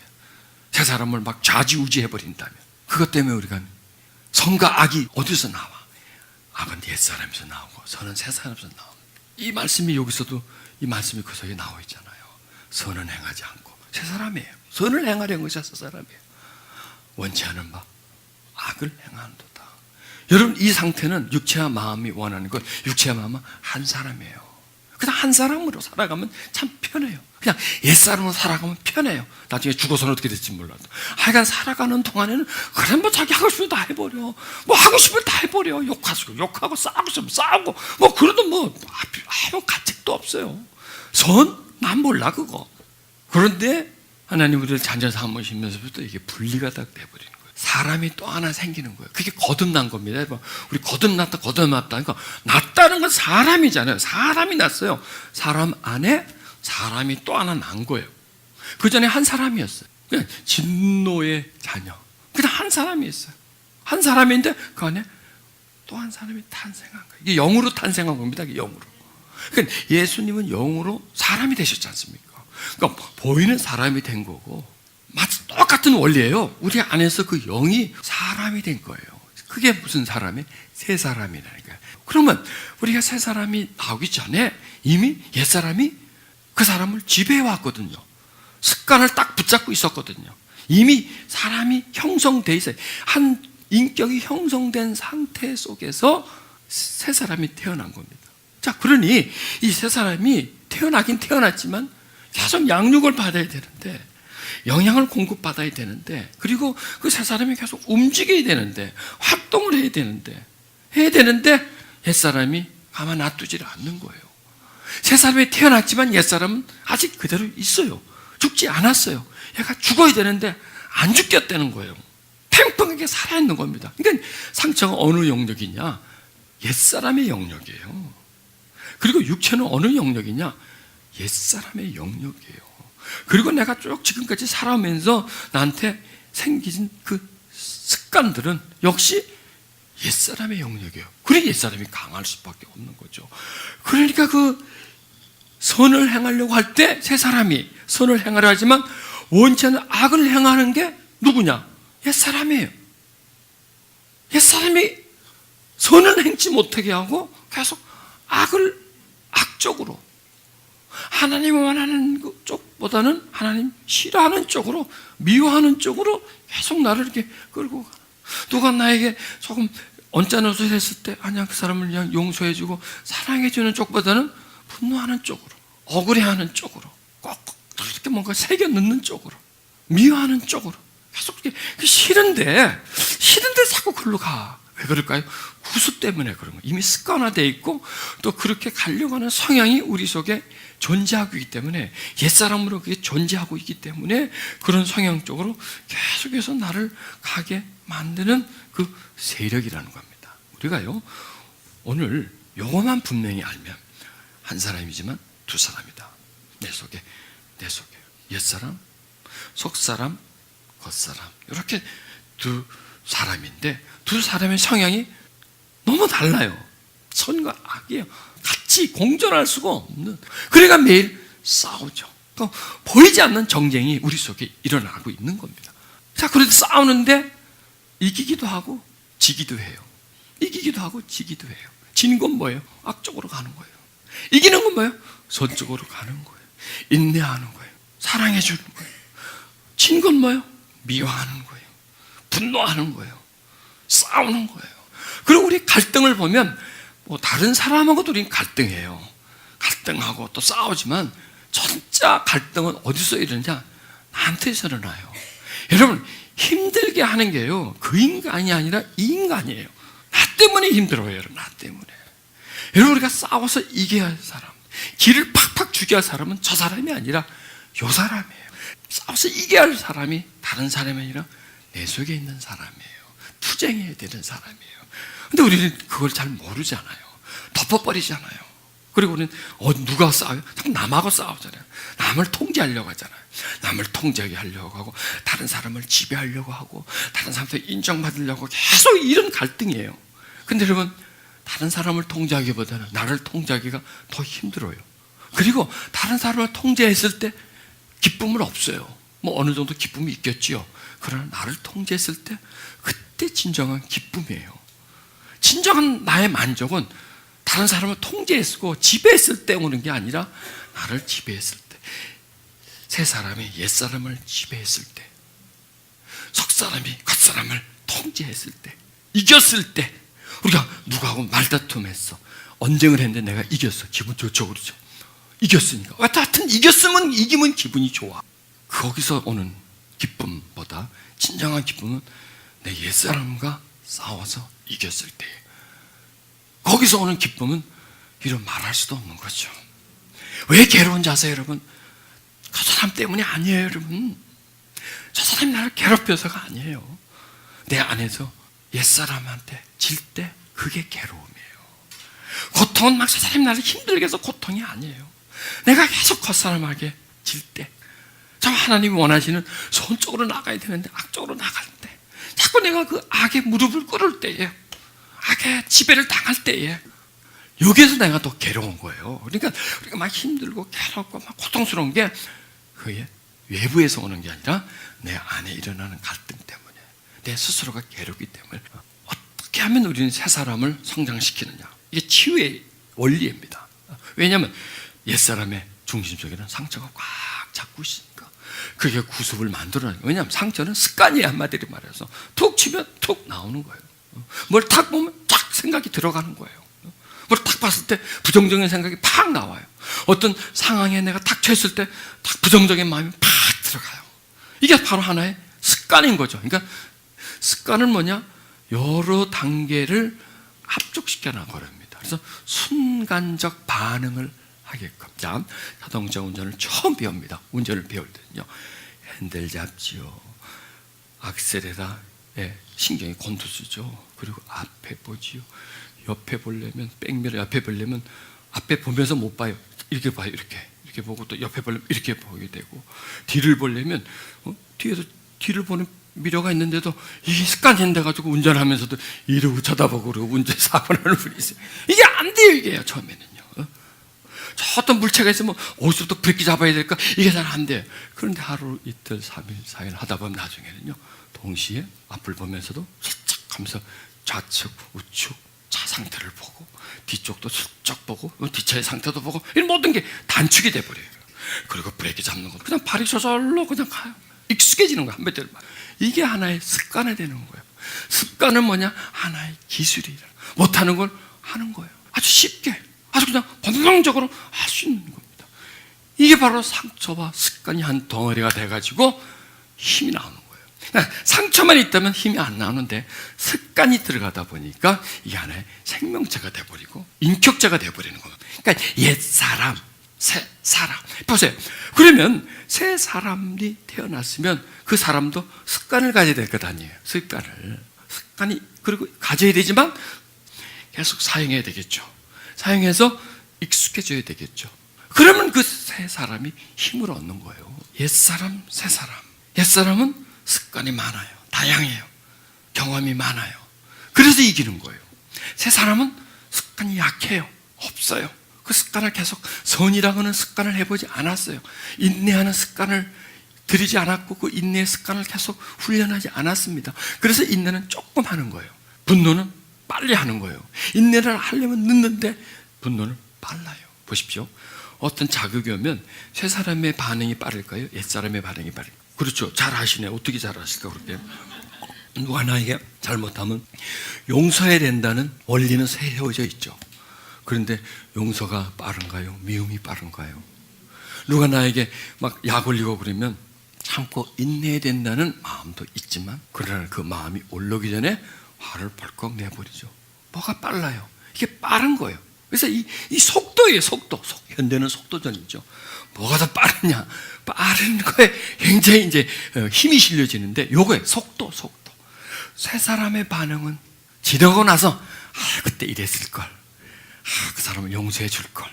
새사람을 막 좌지우지해 버린다면, 그것 때문에 우리가 선과 악이 어디서 나와? 악은 옛사람에서 나오고 선은 새사람에서 나옵니다. 이 말씀이 여기서도 이 말씀이 그 속에 나와 있잖아요. 선은 행하지 않고 새사람이에요. 선을 행하려는 것이 새사람이에요. 원치 않은 바 악을 행한도다. 여러분 이 상태는 육체와 마음이 원하는 것, 육체와 마음은 한 사람이에요. 그냥 한 사람으로 살아가면 참 편해요. 그냥 옛사람으로 살아가면 편해요. 나중에 죽어서는 어떻게 될지 몰라도. 하여간 살아가는 동안에는 그래 자기 하고 싶으면 다 해버려. 하고 싶으면 다 해버려. 욕하고 싸우고 싶으면 싸우고 그래도 아무 가책도 없어요. 난 몰라 그거. 그런데 하나님 우리를 잔잔 삼으시면서부터 이게 분리가 딱 돼버리는 거예요. 사람이 또 하나 생기는 거예요. 그게 거듭난 겁니다. 우리 거듭났다. 그러니까 났다는 건 사람이잖아요. 사람이 났어요. 사람 안에 사람이 또 하나 난 거예요. 그 전에 한 사람이었어요. 그냥 진노의 자녀. 그냥 한 사람이었어요. 한 사람인데 그 안에 또 한 사람이 탄생한 거예요. 이게 영으로 탄생한 겁니다. 이게 영으로. 그러니까 예수님은 영으로 사람이 되셨지 않습니까? 그러니까 보이는 사람이 된 거고, 마치 똑같은 원리예요. 우리 안에서 그 영이 사람이 된 거예요. 그게 무슨 사람이? 새 사람이라니까요. 그러면 우리가 새 사람이 나오기 전에 이미 옛사람이 그 사람을 지배해 왔거든요. 습관을 딱 붙잡고 있었거든요. 이미 사람이 형성돼 있어요. 한 인격이 형성된 상태 속에서 새 사람이 태어난 겁니다. 자, 그러니 이 새 사람이 태어나긴 태어났지만 계속 양육을 받아야 되는데, 영양을 공급받아야 되는데, 그리고 그 새 사람이 계속 움직여야 되는데, 활동을 해야 되는데 옛사람이 가만 놔두질 않는 거예요. 새 사람이 태어났지만 옛사람은 아직 그대로 있어요. 죽지 않았어요. 얘가 죽어야 되는데 안 죽겠다는 거예요. 팽팽하게 살아있는 겁니다. 그러니까 상처가 어느 영역이냐? 옛사람의 영역이에요. 그리고 육체는 어느 영역이냐? 옛사람의 영역이에요. 그리고 내가 쭉 지금까지 살아오면서 나한테 생긴 그 습관들은 역시 옛사람의 영역이에요. 그래 옛사람이 강할 수밖에 없는 거죠. 그러니까 그 선을 행하려고 할 때 새 사람이 선을 행하려 하지만 원치 않는 악을 행하는 게 누구냐? 옛사람이에요. 옛사람이 선을 행치 못하게 하고 계속 악적으로, 하나님 원하는 쪽보다는 하나님 싫어하는 쪽으로, 미워하는 쪽으로 계속 나를 이렇게 끌고 가. 누가 나에게 조금 언짢은 소리 했을 때 아니야, 그 사람을 그냥 용서해주고 사랑해주는 쪽보다는 분노하는 쪽으로, 억울해하는 쪽으로, 꼭 이렇게 뭔가 새겨 넣는 쪽으로, 미워하는 쪽으로 계속 이렇게 싫은데 자꾸 글로 가. 왜 그럴까요? 구수 때문에 그런 거예요. 이미 습관화되어 있고 또 그렇게 가려고 하는 성향이 우리 속에 존재하고 있기 때문에, 옛사람으로 그게 존재하고 있기 때문에 그런 성향 쪽으로 계속해서 나를 가게 만드는 그 세력이라는 겁니다. 우리가요, 오늘 요것만 분명히 알면 한 사람이지만 두 사람이다. 내 속에 옛사람, 속사람, 겉사람, 이렇게 두 사람인데 두 사람의 성향이 너무 달라요. 선과 악이에요. 같이 공존할 수가 없는. 그러니까 매일 싸우죠. 또 보이지 않는 정쟁이 우리 속에 일어나고 있는 겁니다. 자, 그래도 싸우는데 이기기도 하고 지기도 해요. 이기기도 하고 지기도 해요. 지는 건 뭐예요? 악쪽으로 가는 거예요. 이기는 건 뭐예요? 선쪽으로 가는 거예요. 인내하는 거예요. 사랑해 주는 거예요. 진 건 뭐예요? 미워하는 거예요. 분노하는 거예요. 싸우는 거예요. 그리고 우리 갈등을 보면 다른 사람하고도 우리는 갈등해요. 갈등하고 또 싸우지만 진짜 갈등은 어디서 일어나냐? 나한테서 일어나요. 여러분, 힘들게 하는 게요, 그 인간이 아니라 이 인간이에요. 나 때문에 힘들어요. 여러분, 나 때문에. 여러분, 우리가 싸워서 이겨야 할 사람, 기를 팍팍 죽여야 할 사람은 저 사람이 아니라 요 사람이에요. 싸워서 이겨야 할 사람이 다른 사람이 아니라 내 속에 있는 사람이에요. 투쟁해야 되는 사람이에요. 근데 우리는 그걸 잘 모르잖아요. 덮어버리잖아요. 그리고 우리는 누가 싸워요? 남하고 싸우잖아요. 남을 통제하려고 하잖아요. 남을 통제하게 하려고 하고, 다른 사람을 지배하려고 하고, 다른 사람한테 인정받으려고 계속 이런 갈등이에요. 근데 여러분, 다른 사람을 통제하기보다는 나를 통제하기가 더 힘들어요. 그리고 다른 사람을 통제했을 때 기쁨은 없어요. 뭐 어느 정도 기쁨이 있겠지요. 그러나 나를 통제했을 때 그때 진정한 기쁨이에요. 진정한 나의 만족은 다른 사람을 통제했고 지배했을 때 오는 게 아니라 나를 지배했을 때, 새 사람이 옛 사람을 지배했을 때, 석 사람이 겉 사람을 통제했을 때, 이겼을 때, 우리가 누구하고 말다툼했어, 언쟁을 했는데 내가 이겼어. 기분 좋죠, 그렇죠? 이겼으니까. 하여튼 이기면 기분이 좋아. 거기서 오는 기쁨보다 진정한 기쁨은 내 옛사람과 싸워서 이겼을 때, 거기서 오는 기쁨은 이런 말할 수도 없는 거죠. 왜 괴로운지 아세요, 여러분? 그 사람 때문이 아니에요, 여러분. 저 사람이 나를 괴롭혀서가 아니에요. 내 안에서 옛사람한테 질 때 그게 괴로움이에요. 고통은 막 저 사람이 나를 힘들게 해서 고통이 아니에요. 내가 계속 겉사람에게 질 때, 참 하나님이 원하시는 선 쪽으로 나가야 되는데 악쪽으로 나갈 때, 자꾸 내가 그 악의 무릎을 꿇을 때에, 악의 지배를 당할 때에, 여기에서 내가 더 괴로운 거예요. 그러니까 우리가 막 힘들고 괴롭고 막 고통스러운 게 그게 외부에서 오는 게 아니라 내 안에 일어나는 갈등 때문에, 내 스스로가 괴롭기 때문에. 어떻게 하면 우리는 새 사람을 성장시키느냐, 이게 치유의 원리입니다. 왜냐하면 옛사람의 중심 속에는 상처가 꽉 잡고 있으니까 그게 구습을 만들어내는 거예요. 왜냐하면 상처는 습관이에요. 한마디로 말해서 툭 치면 툭 나오는 거예요. 뭘 탁 보면 쫙 생각이 들어가는 거예요. 뭘 딱 봤을 때 부정적인 생각이 팍 나와요. 어떤 상황에 내가 탁 처했을 때 딱 부정적인 마음이 팍 들어가요. 이게 바로 하나의 습관인 거죠. 그러니까 습관은 뭐냐? 여러 단계를 합족시켜 나가랍니다. 그래서 순간적 반응을 하게끔. 자, 자동차 운전을 처음 배웁니다. 운전을 배울 때는요, 핸들 잡지요, 악셀에다 신경이 곤두서죠. 그리고 앞에 보지요. 옆에 보려면, 백미러 옆에 보려면 앞에 보면서 못 봐요. 이렇게 봐요. 이렇게 보고, 또 옆에 보려면 이렇게 보게 되고, 뒤를 보려면 뒤에서 뒤를 보는 미러가 있는데도 이게 습관이 돼가지고 운전하면서도 이러고 쳐다보고 그러고 운전 사고 나는 분이 있어요. 이게 안 돼요. 이게요, 처음에는요. 저 어떤 물체가 있으면 어디서부터 브레이크 잡아야 될까? 이게 잘 안 돼요. 그런데 하루, 이틀, 3일, 4일 하다 보면 나중에는요, 동시에 앞을 보면서도 살짝 하면서 좌측, 우측 차 상태를 보고, 뒤쪽도 슬쩍 보고, 뒷차의 상태도 보고, 이 모든 게 단축이 돼버려요. 그리고 브레이크 잡는 거 그냥 발이 저절로 그냥 가요. 익숙해지는 거야. 한마디로 말. 이게 하나의 습관이 되는 거예요. 습관은 뭐냐? 하나의 기술이에요. 못하는 걸 하는 거예요. 아주 쉽게, 아주 그냥 본능적으로 할 수 있는 겁니다. 이게 바로 상처와 습관이 한 덩어리가 돼가지고 힘이 나오는 거예요. 그러니까 상처만 있다면 힘이 안 나오는데 습관이 들어가다 보니까 이게 하나의 생명체가 돼버리고 인격체가 돼버리는 겁니다. 그러니까 옛 사람, 새 사람. 보세요. 그러면 새 사람이 태어났으면 그 사람도 습관을 가져야 될 것 아니에요. 습관이 그리고 가져야 되지만 계속 사용해야 되겠죠. 사용해서 익숙해져야 되겠죠. 그러면 그 새 사람이 힘을 얻는 거예요. 옛 사람, 새 사람. 옛 사람은 습관이 많아요. 다양해요. 경험이 많아요. 그래서 이기는 거예요. 새 사람은 습관이 약해요. 없어요. 그 습관을 계속, 선이라고 하는 습관을 해보지 않았어요. 인내하는 습관을 들이지 않았고, 그 인내의 습관을 계속 훈련하지 않았습니다. 그래서 인내는 조금 하는 거예요. 분노는 빨리 하는 거예요. 인내를 하려면 늦는데 분노는 빨라요. 보십시오. 어떤 자극이 오면 새 사람의 반응이 빠를까요? 옛 사람의 반응이 빠를까요? 그렇죠. 잘 하시네. 어떻게 잘 하실까? 그렇게 누가 나에게 잘못하면 용서해야 된다는 원리는 세워져 있죠. 그런데 용서가 빠른가요? 미움이 빠른가요? 누가 나에게 막 약 올리고 그러면 참고 인내해야 된다는 마음도 있지만, 그러나 그 마음이 올라오기 전에 화를 벌컥 내버리죠. 뭐가 빨라요? 이게 빠른 거예요. 그래서 이 속도예요. 속도. 현대는 속도전이죠. 뭐가 더 빠르냐? 빠른 거에 굉장히 이제 힘이 실려지는데, 요거에 속도. 새 사람의 반응은 지나고 나서 그때 이랬을 걸, 그 사람을 용서해 줄 걸,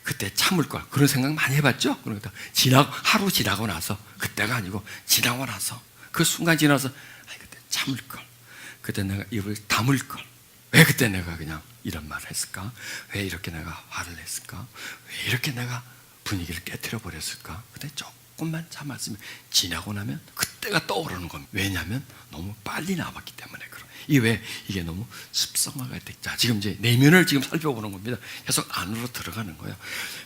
그때 참을 걸, 그런 생각 많이 해봤죠? 그러니까 하루 지나고 나서, 그때가 아니고 지나고 나서, 그 순간 지나서 그때 참을 걸, 그때 내가 입을 다물 걸, 왜 그때 내가 그냥 이런 말을 했을까? 왜 이렇게 내가 화를 냈을까? 왜 이렇게 내가 분위기를 깨트려 버렸을까? 그때 조금만 참았으면 지나고 나면 그때가 떠오르는 겁니다. 왜냐하면 너무 빨리 나왔기 때문에. 이게 너무 습성화가 돼. 자, 지금 이제 내면을 지금 살펴보는 겁니다. 계속 안으로 들어가는 거예요.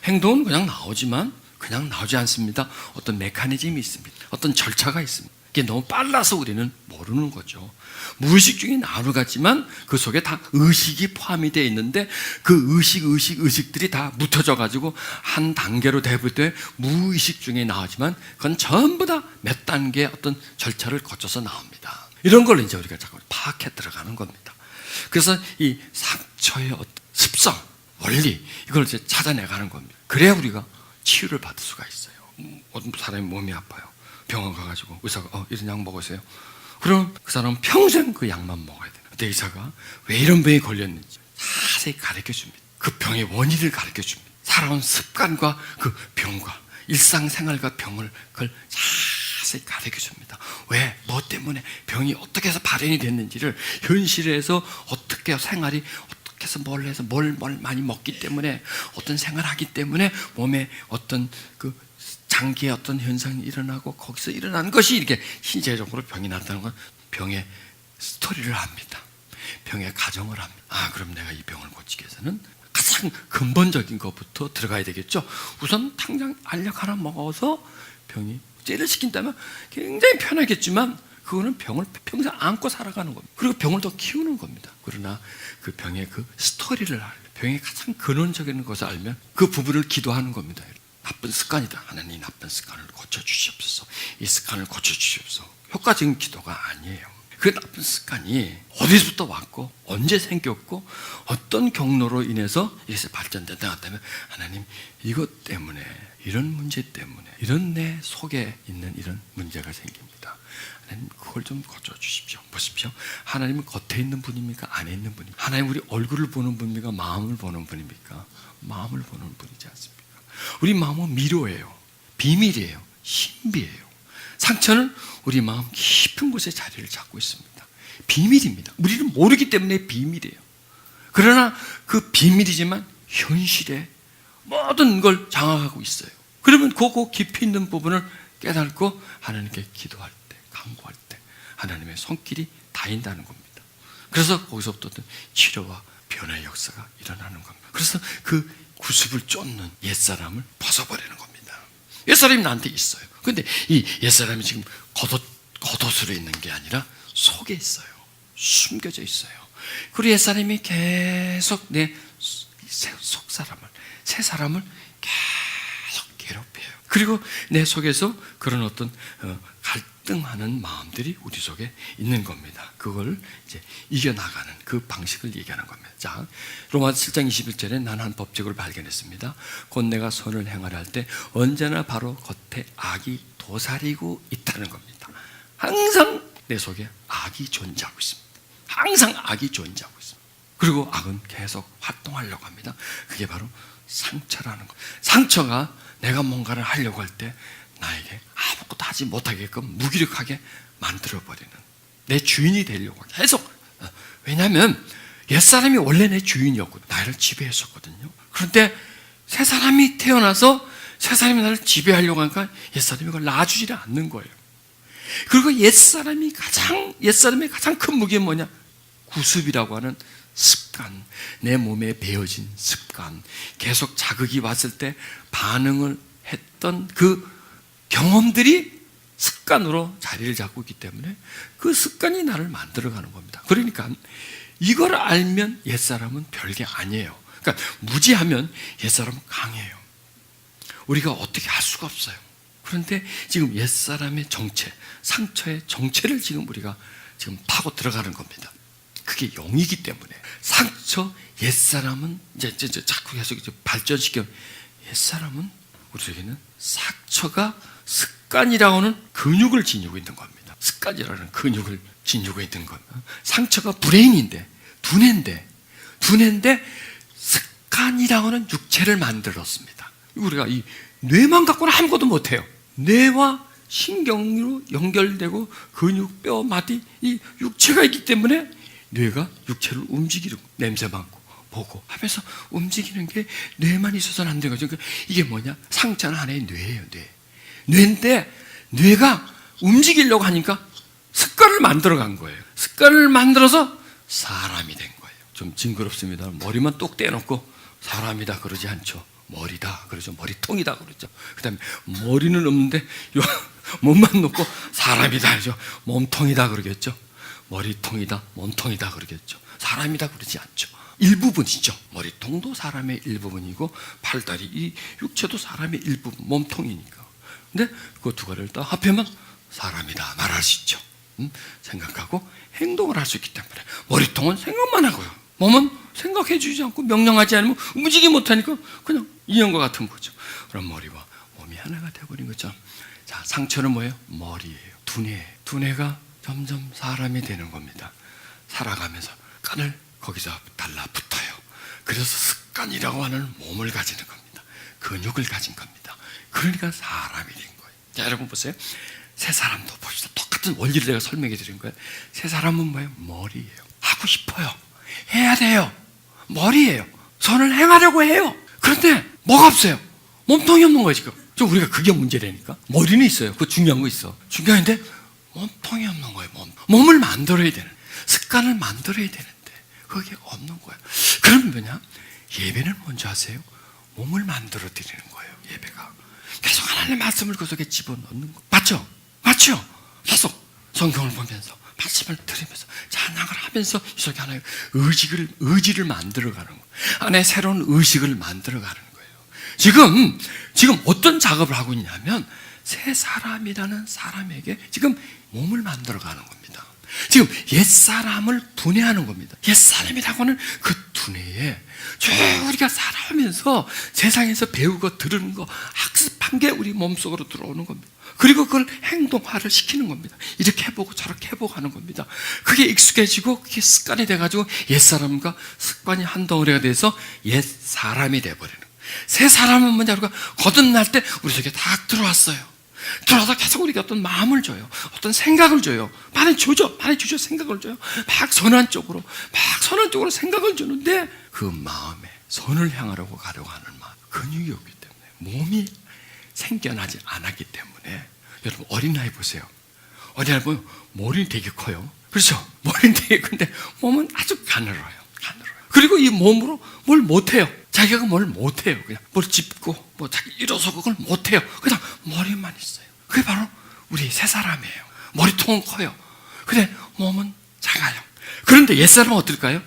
행동은 그냥 나오지만 그냥 나오지 않습니다. 어떤 메커니즘이 있습니다. 어떤 절차가 있습니다. 이게 너무 빨라서 우리는 모르는 거죠. 무의식 중에 나오는 것 같지만 그 속에 다 의식이 포함이 되어 있는데, 그 의식들이 다 묻혀져 가지고 한 단계로 되볼 때 무의식 중에 나오지만 그건 전부 다 몇 단계의 어떤 절차를 거쳐서 나옵니다. 이런 걸 이제 우리가 자꾸 파악해 들어가는 겁니다. 그래서 이 상처의 어떤 습성, 원리, 이걸 이제 찾아내가는 겁니다. 그래야 우리가 치유를 받을 수가 있어요. 어떤 사람이 몸이 아파요. 병원 가가지고 의사가 이런 약 먹으세요. 그럼 그 사람은 평생 그 약만 먹어야 돼요. 그때 의사가 왜 이런 병이 걸렸는지 자세히 가르쳐 줍니다. 그 병의 원인을 가르쳐 줍니다. 살아온 습관과 그 병과 일상생활과 병을 그걸 자세히 가르쳐 줍니다. 왜? 뭐 때문에 병이 어떻게 해서 발현이 됐는지를, 현실에서 어떻게 생활이 어떻게 해서 뭘 해서 뭘 많이 먹기 때문에, 어떤 생활을 하기 때문에 몸에 어떤 그 장기의 어떤 현상이 일어나고 거기서 일어나는 것이 이렇게 신체적으로 병이 났다는 건 병의 스토리를 합니다. 병의 가정을 합니다. 그럼 내가 이 병을 고치기 위해서는 가장 근본적인 것부터 들어가야 되겠죠. 우선 당장 알약 하나 먹어서 병이 째를 시킨다면 굉장히 편하겠지만 그거는 병을 평생 안고 살아가는 겁니다. 그리고 병을 더 키우는 겁니다. 그러나 그 병의 그 스토리를 알면, 병의 가장 근원적인 것을 알면 그 부분을 기도하는 겁니다. 나쁜 습관이다. 하나님, 이 나쁜 습관을 고쳐주시옵소서. 이 습관을 고쳐주시옵소서. 효과적인 기도가 아니에요. 그 나쁜 습관이 어디서부터 왔고 언제 생겼고 어떤 경로로 인해서 이것이 발전된다 하다면 하나님, 이것 때문에, 이런 문제 때문에, 이런 내 속에 있는 이런 문제가 생깁니다. 하나님, 그걸 좀 고쳐주십시오. 보십시오. 하나님은 겉에 있는 분입니까? 안에 있는 분입니까? 하나님, 우리 얼굴을 보는 분입니까? 마음을 보는 분입니까? 마음을 보는 분이지 않습니까? 우리 마음은 미로예요. 비밀이에요. 신비예요. 상처는 우리 마음 깊은 곳에 자리를 잡고 있습니다. 비밀입니다. 우리는 모르기 때문에 비밀이에요. 그러나 그 비밀이지만 현실에 모든 걸 장악하고 있어요. 그러면 그 깊이 있는 부분을 깨닫고 하나님께 기도할 때, 간구할 때 하나님의 손길이 닿인다는 겁니다. 그래서 거기서부터 치료와 변화의 역사가 일어나는 겁니다. 그래서 그 구습을 쫓는 옛사람을 벗어버리는 겁니다. 옛사람이 나한테 있어요. 근데 이 옛사람이 지금 겉옷으로 있는 게 아니라 속에 있어요. 숨겨져 있어요. 그리고 옛사람이 계속 내 속사람을, 새 사람을 계속 괴롭혀요. 그리고 내 속에서 그런 어떤 갈등하는 마음들이 우리 속에 있는 겁니다. 그걸 이제 이겨나가는 그 방식을 얘기하는 겁니다. 자, 로마서 7장 21절에 난 한 법칙을 발견했습니다. 곧 내가 선을 행하려 할 때 언제나 바로 겉에 악이 도사리고 있다는 겁니다. 항상 내 속에 악이 존재하고 있습니다. 항상 악이 존재하고 있습니다. 그리고 악은 계속 활동하려고 합니다. 그게 바로 상처라는 것. 상처가 내가 뭔가를 하려고 할 때 나에게 아무것도 하지 못하게끔 무기력하게 만들어버리는, 내 주인이 되려고 계속. 왜냐하면 옛사람이 원래 내 주인이었고 나를 지배했었거든요. 그런데 새 사람이 태어나서 새 사람이 나를 지배하려고 하니까 옛사람이 그걸 놔주지 않는 거예요. 그리고 옛사람의 가장 큰 무기는 뭐냐? 구습이라고 하는 습관, 내 몸에 배어진 습관, 계속 자극이 왔을 때 반응을 했던 그 경험들이 습관으로 자리를 잡고 있기 때문에 그 습관이 나를 만들어가는 겁니다. 그러니까 이걸 알면 옛사람은 별게 아니에요. 그러니까 무지하면 옛사람은 강해요. 우리가 어떻게 할 수가 없어요. 그런데 지금 옛사람의 정체, 상처의 정체를 지금 우리가 지금 파고 들어가는 겁니다. 그게 영이기 때문에. 상처, 옛사람은 이제 자꾸 계속 발전시켜. 옛사람은 우리에게는 상처가 습관이라고 하는 근육을 지니고 있는 겁니다. 습관이라는 근육을 지니고 있는 겁니다. 상처가 브레인인데, 두뇌인데 습관이라고 하는 육체를 만들었습니다. 우리가 이 뇌만 갖고는 아무것도 못해요. 뇌와 신경으로 연결되고 근육, 뼈, 마디, 이 육체가 있기 때문에 뇌가 육체를 움직이고 냄새 맡고 보고 하면서 움직이는 게 뇌만 있어서는 안 되는 거죠. 이게 뭐냐? 상처는 하나의 뇌예요. 뇌인데 뇌가 움직이려고 하니까 습관을 만들어간 거예요. 습관을 만들어서 사람이 된 거예요. 좀 징그럽습니다. 머리만 똑 떼놓고 사람이다 그러지 않죠. 머리다 그러죠. 머리통이다 그러죠. 그 다음에 머리는 없는데 몸만 놓고 사람이다 그러죠. 몸통이다 그러겠죠. 머리통이다, 몸통이다 그러겠죠. 사람이다 그러지 않죠. 일부분이죠. 머리통도 사람의 일부분이고 팔다리, 이 육체도 사람의 일부분, 몸통이니까. 근데 그 두 가지를 다 합하면 사람이다 말할 수 있죠. 생각하고 행동을 할 수 있기 때문에. 머리통은 생각만 하고요. 몸은 생각해 주지 않고 명령하지 않으면 움직이지 못하니까 그냥 인형과 같은 거죠. 그럼 머리와 몸이 하나가 되어버린 거죠. 자, 상처는 뭐예요? 머리예요. 두뇌가 점점 사람이 되는 겁니다. 살아가면서 끈을 거기서 달라붙어요. 그래서 습관이라고 하는 몸을 가지는 겁니다. 근육을 가진 겁니다. 그러니까 사람이 된 거예요. 자, 여러분 보세요. 새 사람도 봅시다. 똑같은 원리를 내가 설명해 드린 거예요. 새 사람은 뭐예요? 머리예요. 하고 싶어요. 해야 돼요. 머리예요. 선을 행하려고 해요. 그런데 뭐가 없어요? 몸통이 없는 거예요, 지금. 좀 우리가 그게 문제라니까. 머리는 있어요. 그거 중요한 거 있어. 중요한데 몸통이 없는 거예요. 몸을 만들어야 되는, 습관을 만들어야 되는데 그게 없는 거예요. 그럼 뭐냐? 예배는 먼저 하세요. 몸을 만들어 드리는 거예요. 예배가 계속 하나님의 말씀을 그 속에 집어넣는 거 맞죠? 맞죠? 계속 성경을 보면서 말씀을 들으면서 찬양을 하면서 이 속에 하나의 의지를 만들어가는 거예요. 안에 새로운 의식을 만들어가는 거예요. 지금 어떤 작업을 하고 있냐면 새 사람이라는 사람에게 지금 몸을 만들어가는 겁니다. 지금 옛사람을 분해하는 겁니다. 옛사람이라고 하는 그 두뇌에 쭉 우리가 살아오면서 세상에서 배우고 들은 거, 학습한 게 우리 몸속으로 들어오는 겁니다. 그리고 그걸 행동화를 시키는 겁니다. 이렇게 해보고 저렇게 해보고 하는 겁니다. 그게 익숙해지고 그게 습관이 돼가지고 옛사람과 습관이 한 덩어리가 돼서 옛사람이 돼버리는 거예요. 새 사람은 뭐냐, 우리가 거듭날 때 우리 속에 딱 들어왔어요. 들어와서 계속 우리가 어떤 마음을 줘요. 어떤 생각을 줘요. 많이 주죠. 생각을 줘요. 막 선한 쪽으로 생각을 주는데 그 마음에 선을 향하려고 가려고 하는 마음, 근육이 없기 때문에, 몸이 생겨나지 않았기 때문에. 여러분 어린아이 보세요. 어린아이 보면 머리는 되게 커요. 그렇죠? 머리는 되게 큰데 몸은 아주 가늘어요. 그리고 이 몸으로 뭘 못해요. 자기가 뭘 못해요. 그냥 뭘 짚고 자기 일어서 그걸 못해요. 그냥 머리만 있어요. 그게 바로 우리 새 사람이에요. 머리통은 커요. 근데 몸은 작아요. 그런데 옛사람은 어떨까요?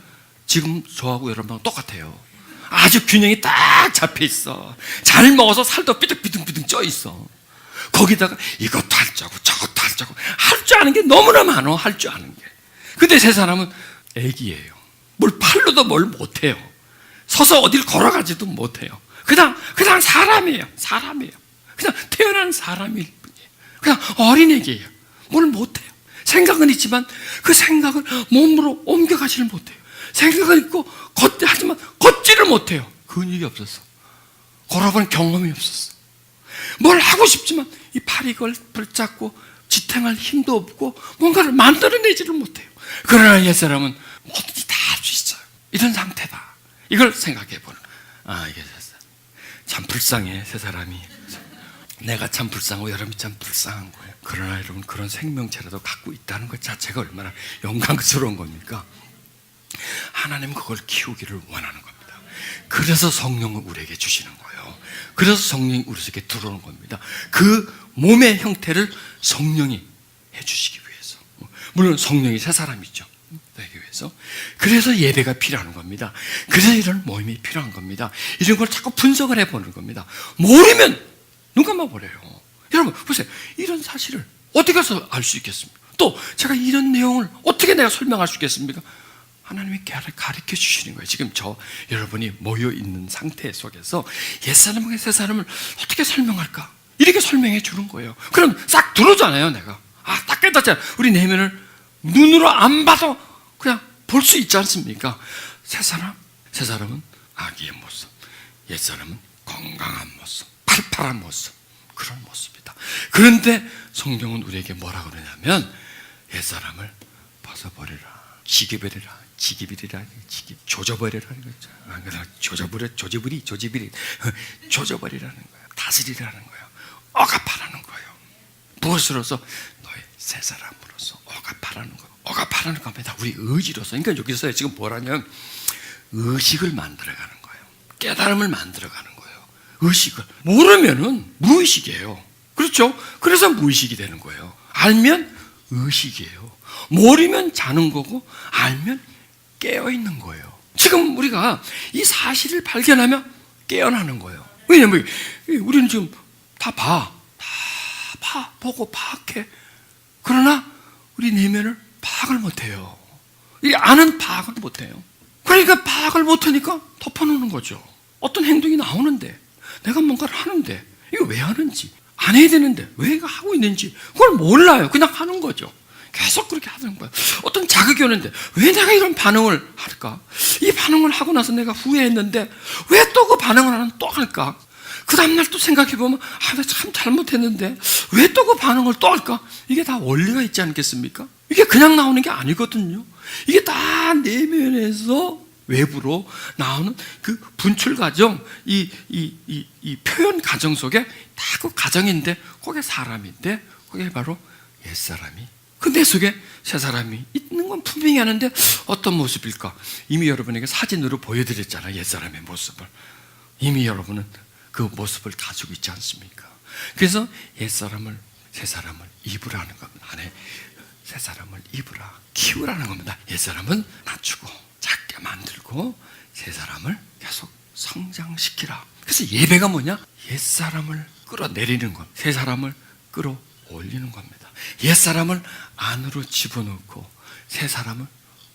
지금 저하고 여러분하고 똑같아요. 아주 균형이 딱 잡혀 있어. 잘 먹어서 살도 삐득삐득 쪄 있어. 거기다가 이것도 할 줄 알고 저것도 할 줄 알고 할 줄 아는 게 너무나 많어. 할 줄 아는 게. 근데 새 사람은 애기예요. 뭘 팔로도 뭘 못해요. 서서 어딜 걸어가지도 못해요. 그냥 사람이에요. 그냥 태어난 사람일 뿐이에요. 그냥 어린애기예요. 뭘 못해요. 생각은 있지만 그 생각을 몸으로 옮겨가지를 못해요. 생각은 있고 하지만 걷지를 못해요. 근육이 없었어. 걸어본 경험이 없었어. 뭘 하고 싶지만 이 팔이 그걸 붙잡고 지탱할 힘도 없고 뭔가를 만들어내지를 못해요. 그러나 옛사람은 뭐든지 다 할 수 있어요. 이런 상태다. 이걸 생각해 보는. 이게 참 불쌍해, 새 사람이. 내가 참 불쌍하고 여러분이 참 불쌍한 거예요. 그러나 여러분, 그런 생명체라도 갖고 있다는 것 자체가 얼마나 영광스러운 겁니까? 하나님은 그걸 키우기를 원하는 겁니다. 그래서 성령을 우리에게 주시는 거예요. 그래서 성령이 우리 속에 들어오는 겁니다. 그 몸의 형태를 성령이 해주시기 위해서. 물론 성령이 새 사람이죠. 되기 위해서. 그래서 예배가 필요한 겁니다. 그래서 이런 모임이 필요한 겁니다. 이런 걸 자꾸 분석을 해보는 겁니다. 모르면 눈 감아버려요. 여러분 보세요. 이런 사실을 어떻게 해서 알 수 있겠습니까? 또 제가 이런 내용을 어떻게 내가 설명할 수 있겠습니까? 하나님이 가르쳐 주시는 거예요. 지금 여러분이 모여있는 상태 속에서 옛사람과 새 사람을 어떻게 설명할까? 이렇게 설명해 주는 거예요. 그럼 싹 들어오잖아요. 내가 딱 깨닫잖아요. 우리 내면을 눈으로 안 봐도 그냥 볼 수 있지 않습니까? 새 사람은 아기의 모습, 옛사람은 건강한 모습, 팔팔한 모습, 그런 모습이다. 그런데 성경은 우리에게 뭐라 그러냐면 옛사람을 벗어버리라, 지기버리라, 조져버리라는 거죠. 조져버리라는 거예요. 다스리라는 거예요. 억압하라는 거예요. 무엇으로서? 너의 새 사람으로서 억압하라는 거예요. 억압하라는 겁니다. 우리 의지로서. 그러니까 여기서 지금 뭐라냐면 의식을 만들어가는 거예요. 깨달음을 만들어가는 거예요. 의식을. 모르면은 무의식이에요. 그렇죠? 그래서 무의식이 되는 거예요. 알면 의식이에요. 모르면 자는 거고 알면 깨어있는 거예요. 지금 우리가 이 사실을 발견하면 깨어나는 거예요. 왜냐면 우리는 지금 보고 파악해. 그러나 우리 내면을 파악을 못해요. 이 아는 파악을 못해요. 그러니까 파악을 못하니까 덮어놓는 거죠. 어떤 행동이 나오는데 내가 뭔가를 하는데 이거 왜 하는지, 안 해야 되는데 왜 이거 하고 있는지 그걸 몰라요. 그냥 하는 거죠. 계속 그렇게 하는 거예요. 어떤 자극이 오는데 왜 내가 이런 반응을 할까? 이 반응을 하고 나서 내가 후회했는데 왜 또 그 반응을 하면 또 할까? 그 다음날 또 생각해보면 내가 참 잘못했는데 왜 또 그 반응을 또 할까? 이게 다 원리가 있지 않겠습니까? 이게 그냥 나오는 게 아니거든요. 이게 다 내면에서 외부로 나오는 그 분출 과정, 이 표현 과정 속에 다 그 과정인데, 그게 사람인데, 그게 바로 옛사람이, 그 내 속에 새 사람이 있는 건 분명히 아는데 어떤 모습일까? 이미 여러분에게 사진으로 보여드렸잖아요. 옛사람의 모습을. 이미 여러분은 그 모습을 가지고 있지 않습니까? 그래서 옛사람을, 새 사람을 입으라는 겁니다. 안에 새 사람을 입으라, 키우라는 겁니다. 옛사람은 낮추고 작게 만들고 새 사람을 계속 성장시키라. 그래서 예배가 뭐냐? 옛사람을 끌어내리는 것, 새 사람을 끌어올리는 겁니다. 옛사람을 안으로 집어넣고 새 사람을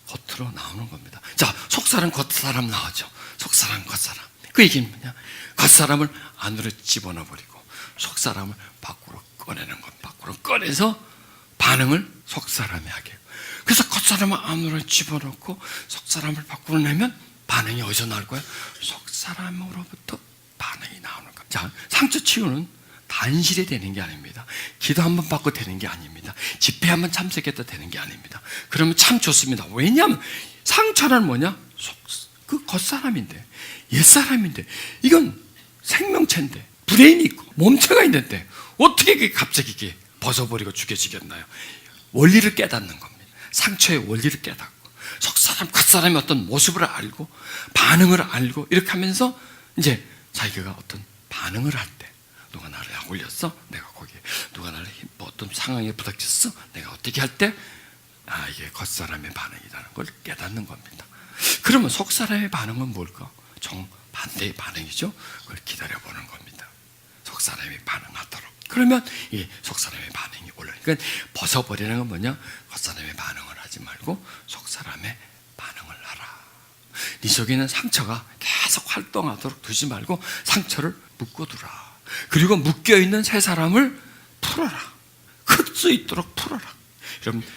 겉으로 나오는 겁니다. 자, 속사람 겉사람 나오죠. 속사람 겉사람. 그 얘기는 뭐냐? 겉사람을 안으로 집어넣어버리고 속사람을 밖으로 꺼내는 것. 밖으로 꺼내서 반응을 속사람이 하게 해요. 그래서 겉사람을 안으로 집어넣고 속사람을 밖으로 내면 반응이 어디서 나올 거예요? 속사람으로부터 반응이 나오는 겁니다. 자, 상처 치유는 단실에 되는 게 아닙니다. 기도 한번 받고 되는 게 아닙니다. 집회 한번 참석해도 되는 게 아닙니다. 그러면 참 좋습니다. 왜냐하면 상처는 뭐냐? 그 겉사람인데, 옛사람인데, 이건 생명체인데, 브레인이 있고 몸체가 있는데 어떻게 그게 갑자기 이게 벗어버리고 죽여지겠나요? 원리를 깨닫는 겁니다. 상처의 원리를 깨닫고 속사람, 겉사람의 어떤 모습을 알고 반응을 알고 이렇게 하면서 이제 자기가 어떤 반응을 할 때, 누가 나를 약 올렸어? 내가 거기에, 누가 나를 뭐 어떤 상황에 부닥쳤어? 내가 어떻게 할 때, 아, 이게 겉사람의 반응이라는 걸 깨닫는 겁니다. 그러면 속사람의 반응은 뭘까? 정반대의 반응이죠. 그걸 기다려보는 겁니다. 속사람이 반응하도록. 그러면 이 속사람의 반응이 올라요. 그러니까 벗어버리는 건 뭐냐? 겉사람의 반응을 하지 말고 속사람의 반응을 하라. 네 속에 있는 상처가 계속 활동하도록 두지 말고 상처를 묶어두라. 그리고 묶여있는 새 사람을 풀어라. 클 수 있도록 풀어라. 여러분,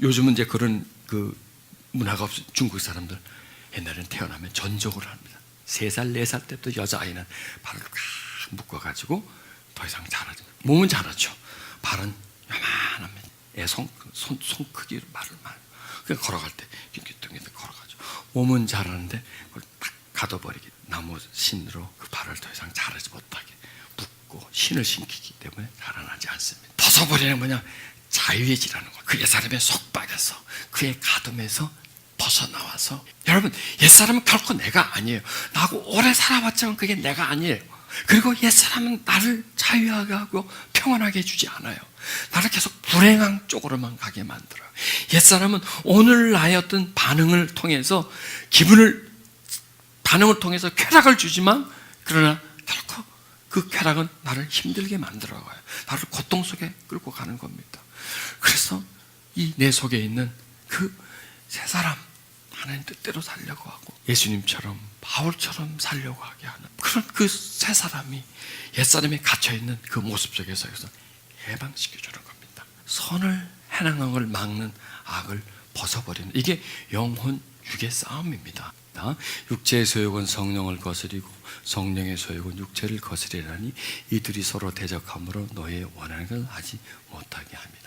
요즘은 이제 그런 그 문화가 없어. 중국 사람들 옛날에는 태어나면 전적으로 합니다. 3살, 4살 때부터 여자아이는 발을 꽉 묶어가지고 더 이상 자라지. 몸은 자라죠. 발은 요만합니다. 손 크기로 말을 많이. 그냥 걸어갈 때 뚱뚱뚱 걸어가죠. 몸은 자라는데 그걸 딱 가둬버리게, 나무 신으로 그 발을 더 이상 자라지 못하게 묶고 신을 신기기 때문에 자라나지 않습니다. 벗어버리는 뭐냐? 자유해지라는 거예요. 그 옛사람의 속박에서, 그의 가둠에서 벗어나와서. 여러분, 옛사람은 결코 내가 아니에요. 나하고 오래 살아왔지만 그게 내가 아니에요. 그리고 옛사람은 나를 자유하게 하고 평안하게 해주지 않아요. 나를 계속 불행한 쪽으로만 가게 만들어요. 옛사람은 오늘 나의 어떤 반응을 통해서, 반응을 통해서 쾌락을 주지만, 그러나 결코 그 쾌락은 나를 힘들게 만들어가요. 나를 고통 속에 끌고 가는 겁니다. 그래서 이 내 속에 있는 그 새 사람, 하나님 뜻대로 살려고 하고 예수님처럼, 바울처럼 살려고 하게 하는 그런 그 새 사람이, 옛사람이 갇혀있는 그 모습 속에서 해방시켜주는 겁니다. 선을 행하는 걸 막는 악을 벗어버리는, 이게 영혼 육의 싸움입니다. 육체의 소욕은 성령을 거스리고 성령의 소욕은 육체를 거스리라니 이들이 서로 대적함으로 너의 원하는 걸 하지 못하게 합니다.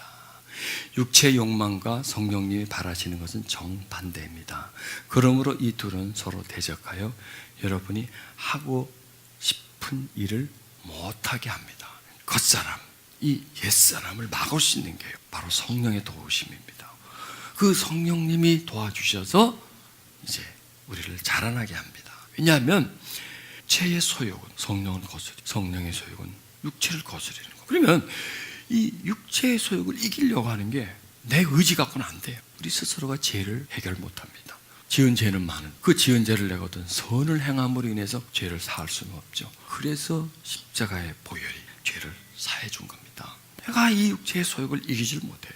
육체의 욕망과 성령님이 바라시는 것은 정반대입니다. 그러므로 이 둘은 서로 대적하여 여러분이 하고 싶은 일을 못하게 합니다. 겉사람, 이 옛사람을 막을 수 있는 게 바로 성령의 도우심입니다. 그 성령님이 도와주셔서 이제 우리를 자라나게 합니다. 왜냐하면 죄의 소욕은 성령을 거스리고 성령의 소욕은 육체를 거스리는 거예요. 그러면 이 육체의 소욕을 이기려고 하는 게 내 의지 갖고는 안 돼요. 우리 스스로가 죄를 해결 못합니다. 지은 죄는 많은, 그 지은 죄를 내가 어떤 선을 행함으로 인해서 죄를 사할 수는 없죠. 그래서 십자가의 보혈이 죄를 사해 준 겁니다. 내가 이 육체의 소욕을 이기질 못해요.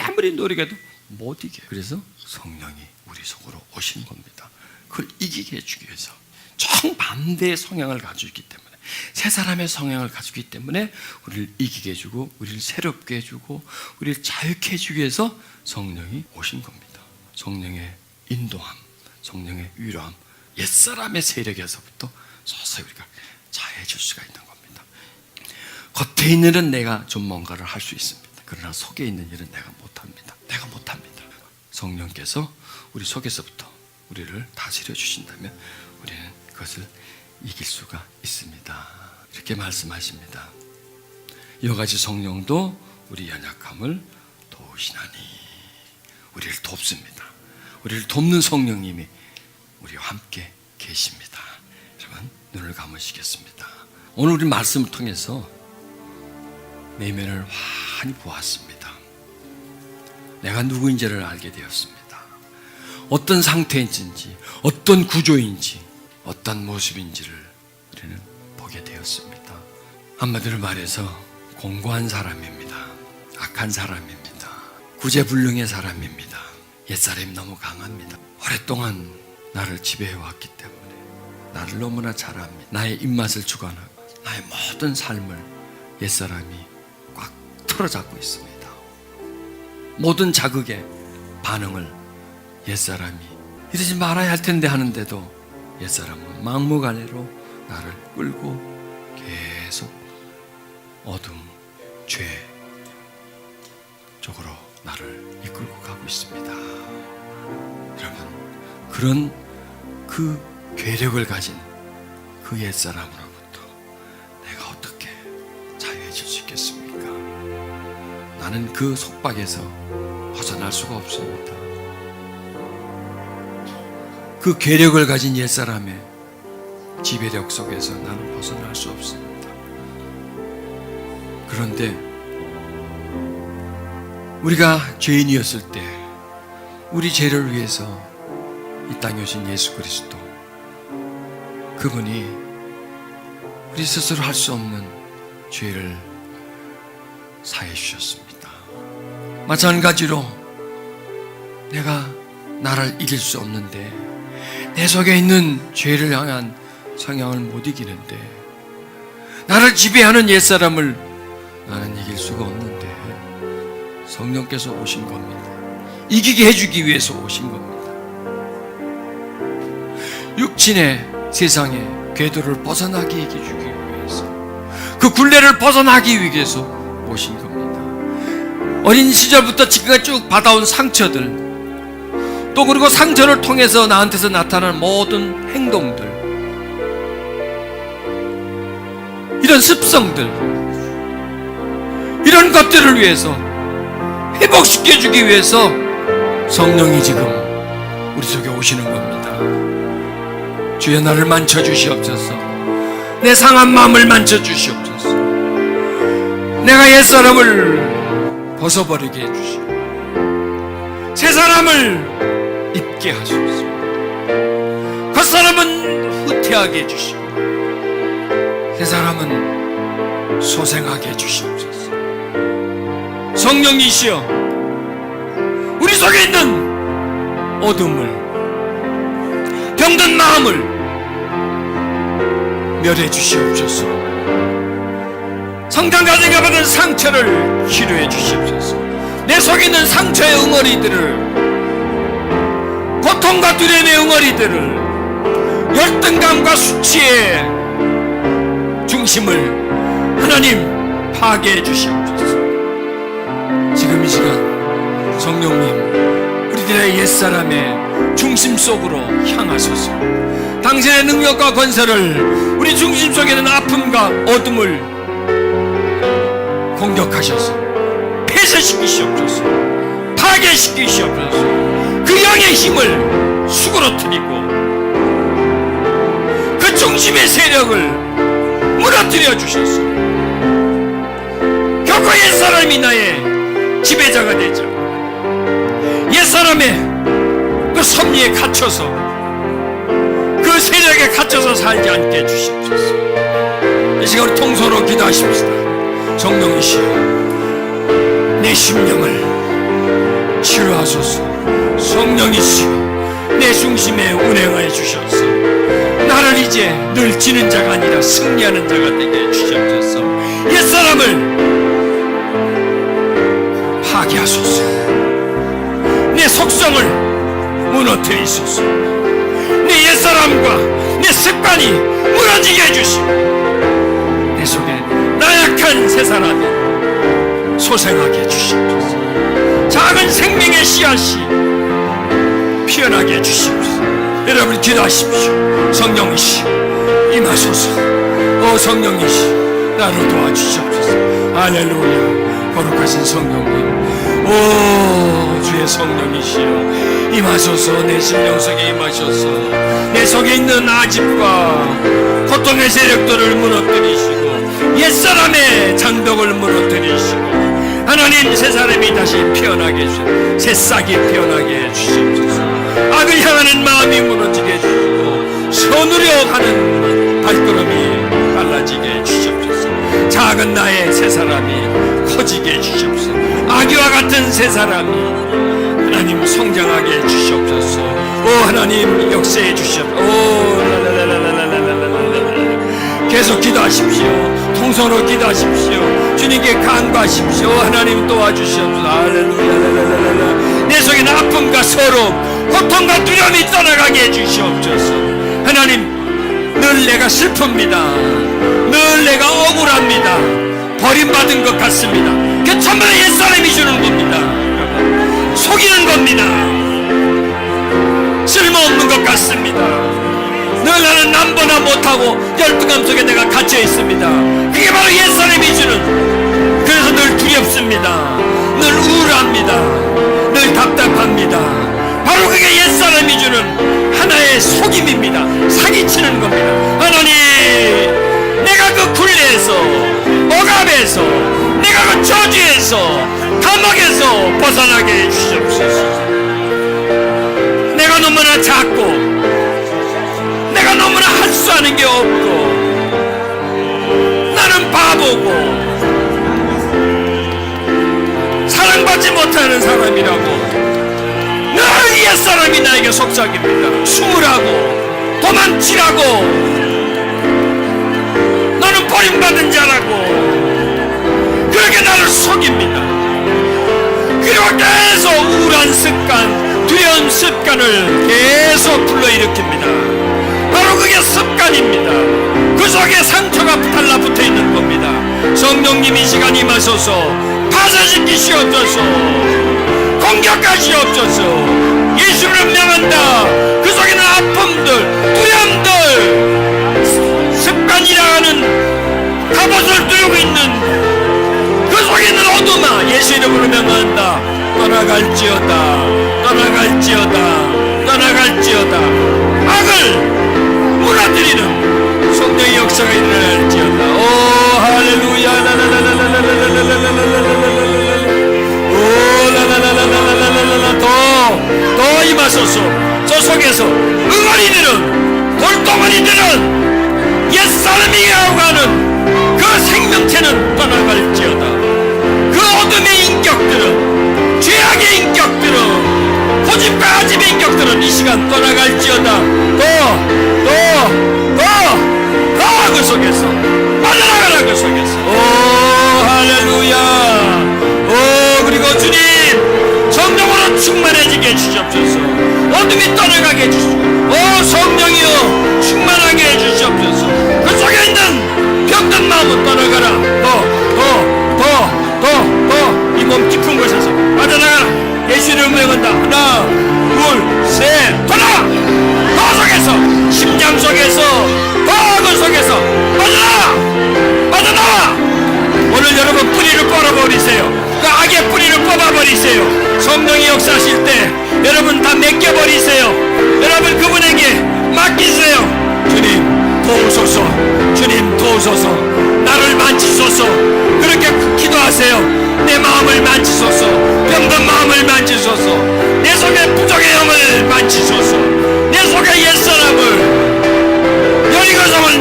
아무리 노력해도 못 이겨요. 그래서 성령이 우리 속으로 오신 겁니다. 그걸 이기게 해주기 위해서. 정반대의 성향을 가지고 있기 때문에, 새 사람의 성향을 가지고 있기 때문에 우리를 이기게 해주고, 우리를 새롭게 해주고, 우리를 자유케 해주기 위해서 성령이 오신 겁니다. 성령의 인도함, 성령의 위로함, 옛사람의 세력에서부터 서서히 우리가 자유해질 수가 있는 겁니다. 겉에 있는 일은 내가 좀 뭔가를 할 수 있습니다. 그러나 속에 있는 일은 내가 못합니다. 내가 못합니다. 성령께서 우리 속에서부터 우리를 다스려 주신다면 우리는 그것을 이길 수가 있습니다. 이렇게 말씀하십니다. 이와 같이 성령도 우리 연약함을 도우시나니, 우리를 돕습니다. 우리를 돕는 성령님이 우리와 함께 계십니다. 여러분, 눈을 감으시겠습니다. 오늘 우리 말씀을 통해서 내면을 환히 보았습니다. 내가 누구인지를 알게 되었습니다. 어떤 상태인지, 어떤 구조인지, 어떤 모습인지를 우리는 보게 되었습니다. 한마디로 말해서 공고한 사람입니다. 악한 사람입니다. 구제불능의 사람입니다. 옛사람이 너무 강합니다. 오랫동안 나를 지배해왔기 때문에 나를 너무나 잘 압니다. 나의 입맛을 주관하고 나의 모든 삶을 옛사람이 꽉 틀어잡고 있습니다. 모든 자극에 반응을 옛사람이 이러지 말아야 할 텐데 하는데도 옛사람은 막무가내로 나를 끌고 계속 어둠, 죄 쪽으로 나를 이끌고 가고 있습니다. 여러분, 그런 그 괴력을 가진 그 옛사람으로부터 내가 어떻게 자유해질 수 있겠습니까? 나는 그 속박에서 벗어날 수가 없습니다. 그 괴력을 가진 옛사람의 지배력 속에서 나는 벗어날 수 없습니다. 그런데 우리가 죄인이었을 때 우리 죄를 위해서 이 땅에 오신 예수 그리스도, 그분이 우리 스스로 할 수 없는 죄를 사해 주셨습니다. 마찬가지로 내가 나를 이길 수 없는데, 내 속에 있는 죄를 향한 성향을 못 이기는데, 나를 지배하는 옛사람을 나는 이길 수가 없는데 성령께서 오신 겁니다. 이기게 해주기 위해서 오신 겁니다. 육신의 세상의 궤도를 벗어나게 해주기 위해서, 그 굴레를 벗어나기 위해서 오신 겁니다. 어린 시절부터 지금까지 쭉 받아온 상처들, 또 그리고 상처를 통해서 나한테서 나타나는 모든 행동들, 이런 습성들, 이런 것들을 위해서 회복시켜주기 위해서 성령이 지금 우리 속에 오시는 겁니다. 주여, 나를 만져주시옵소서. 내 상한 마음을 만져주시옵소서. 내가 옛사람을 벗어버리게 해주시고 새 사람을 입게 하소서. 겉사람은 후퇴하게 해주시고 새 사람은 소생하게 해주시옵소서. 성령이시여, 우리 속에 있는 어둠을, 병든 마음을 멸해 주시옵소서. 성장 과정에 받은 상처를 치료해 주시옵소서. 내 속에 있는 상처의 응어리들을, 고통과 두려움의 응어리들을, 열등감과 수치의 중심을 하나님 파괴해 주시옵소서. 지금 이 시간 성령님, 우리들의 옛사람의 중심 속으로 향하소서. 당신의 능력과 권세를 우리 중심 속에 있는 아픔과 어둠을 공격하셔서 폐쇄시키시옵소서. 파괴시키시옵소서. 그 영의 힘을 수그러뜨리고 그 중심의 세력을 무너뜨려 주셔서 결코 옛사람이 나의 지배자가 되죠. 옛사람의 그 섭리에 갇혀서, 그 세력에 갇혀서 살지 않게 해주시옵소서. 이 시간 우리 통성으로 기도하십시다. 성령이시여, 내 심령을 치료하소서. 성령이시여, 내 중심에 운행하여 주셔서 나를 이제 늘 지는 자가 아니라 승리하는 자가 되게 해주시옵소서. 옛사람을 파괴하소서. 내 속성을 무너뜨리소서. 내 옛사람과 내 습관이 무너지게 해주시고 내 속에 나약한 새 사람이 소생하게 해주시옵소서. 작은 생명의 씨앗이 피어나게 해주시옵소서. 여러분 기도하십시오. 성령이시여 임하소서. 성령이시여 나를 도와주시옵소서. 할렐루야. 거룩하신 성령님, 주의 성령이시여 임하소서. 내 심령 속에 임하소서. 내 속에 있는 아집과 고통의 세력들을 무너뜨리시고 옛사람의 장벽을 무너뜨리시고 하나님 새 사람이 다시 피어나게 해주시고 새싹이 피어나게 해주시옵소서. 악을 향하는 마음이 무너지게 해주시고 선으려 가는 발걸음이 빨라지게 해주시옵소서. 작은 나의 새 사람이 커지게 해주시옵소서. 아기와 같은 새 사람이 하나님 성장하게 해주시옵소서. 하나님 역사해 주시옵소서. 계속 기도하십시오. 통성으로 기도하십시오. 주님께 간구하십시오. 하나님 도와주시옵소서. 할렐루야. 내 속에는 아픔과 서러움, 고통과 두려움이 떠나가게 해주시옵소서. 하나님, 늘 내가 슬픕니다. 늘 내가 억울합니다. 버림받은 것 같습니다. 그 전부 옛사람이 주는 겁니다. 속이는 겁니다. 쓸모없는 것 같습니다. 늘 나는 남보나 못하고 열등감 속에 내가 갇혀 있습니다. 그게 바로 옛사람이 주는, 그래서 늘 두렵습니다. 늘 우울합니다. 늘 답답합니다. 바로 그게 옛사람이 주는 하나의 속임입니다. 사기치는 겁니다. 하나님, 내가 그 굴레에서, 억압에서, 내가 그 저주에서, 감옥에서 벗어나게 해주시옵소서. 내가 너무나 작고 내가 너무나 할 수 아는 게 없고 나는 바보고 사랑받지 못하는 사람이라고 늘 옛사람이 나에게 속삭입니다. 숨으라고, 도망치라고, 너는 버림받은 자라고 그렇게 나를 속입니다. 그리고 계속 우울한 습관, 두려운 습관을 계속 불러일으킵니다. 바로 그게 습관입니다. 그 속에 상처가 달라붙어 있는 겁니다. 성령님 이 시간 임하소서. 파쇄시키시옵소서. 공격하시옵소서. 예수를 명한다. 그 속에는 아픔들, 두려움들, 습관이라는 갑옷을 들고 있는 그 속에 있는 어둠아, 예수 이름으로 명한다. 떠나갈지어다. 떠나갈지어다. 떠나갈지어다. 악을 무너뜨리는 성령의 역사가 일어날지어다. 오 할렐루야. 오 라라라라라라라라라. 더 임하소서. 저 속에서 응어리들은, 돌덩어리들은, 옛사람이 가는 그 생명체는 떠나갈지어다. 그 어둠의 인격들은, 죄악의 인격들은, 고집과 아집의 인격들은 이 시간 떠나갈지어다. 그 속에서 빠져나가라. 그 속에서 할렐루야. 그리고 주님 성령으로 충만해지게 해주시옵소서. 어둠이 떠나가게 해주시옵소서. 성령이여 충만하게 해주시옵소서. 그 속에 있는 병든 마음은 떠나가라. 이 몸 깊은 곳에서 빠져나가라. 예수를 명한다. 하나 둘 셋 떠나. 더 속에서, 심장 속에서, 그 속에서 빠져나와. 오늘 여러분 뿌리를 뽑아버리세요. 그 악의 뿌리를 뽑아버리세요. 성령이 역사하실 때 여러분 다 맡겨버리세요. 여러분 그분에게 맡기세요. 주님 도우소서. 주님 도우소서. 나를 만지소서. 그렇게 기도하세요. 내 마음을 만지소서. 병든 마음을 만지소서. 내 속에 부족의 영을 만지소서. 내 속에 옛사람을, 여리고성을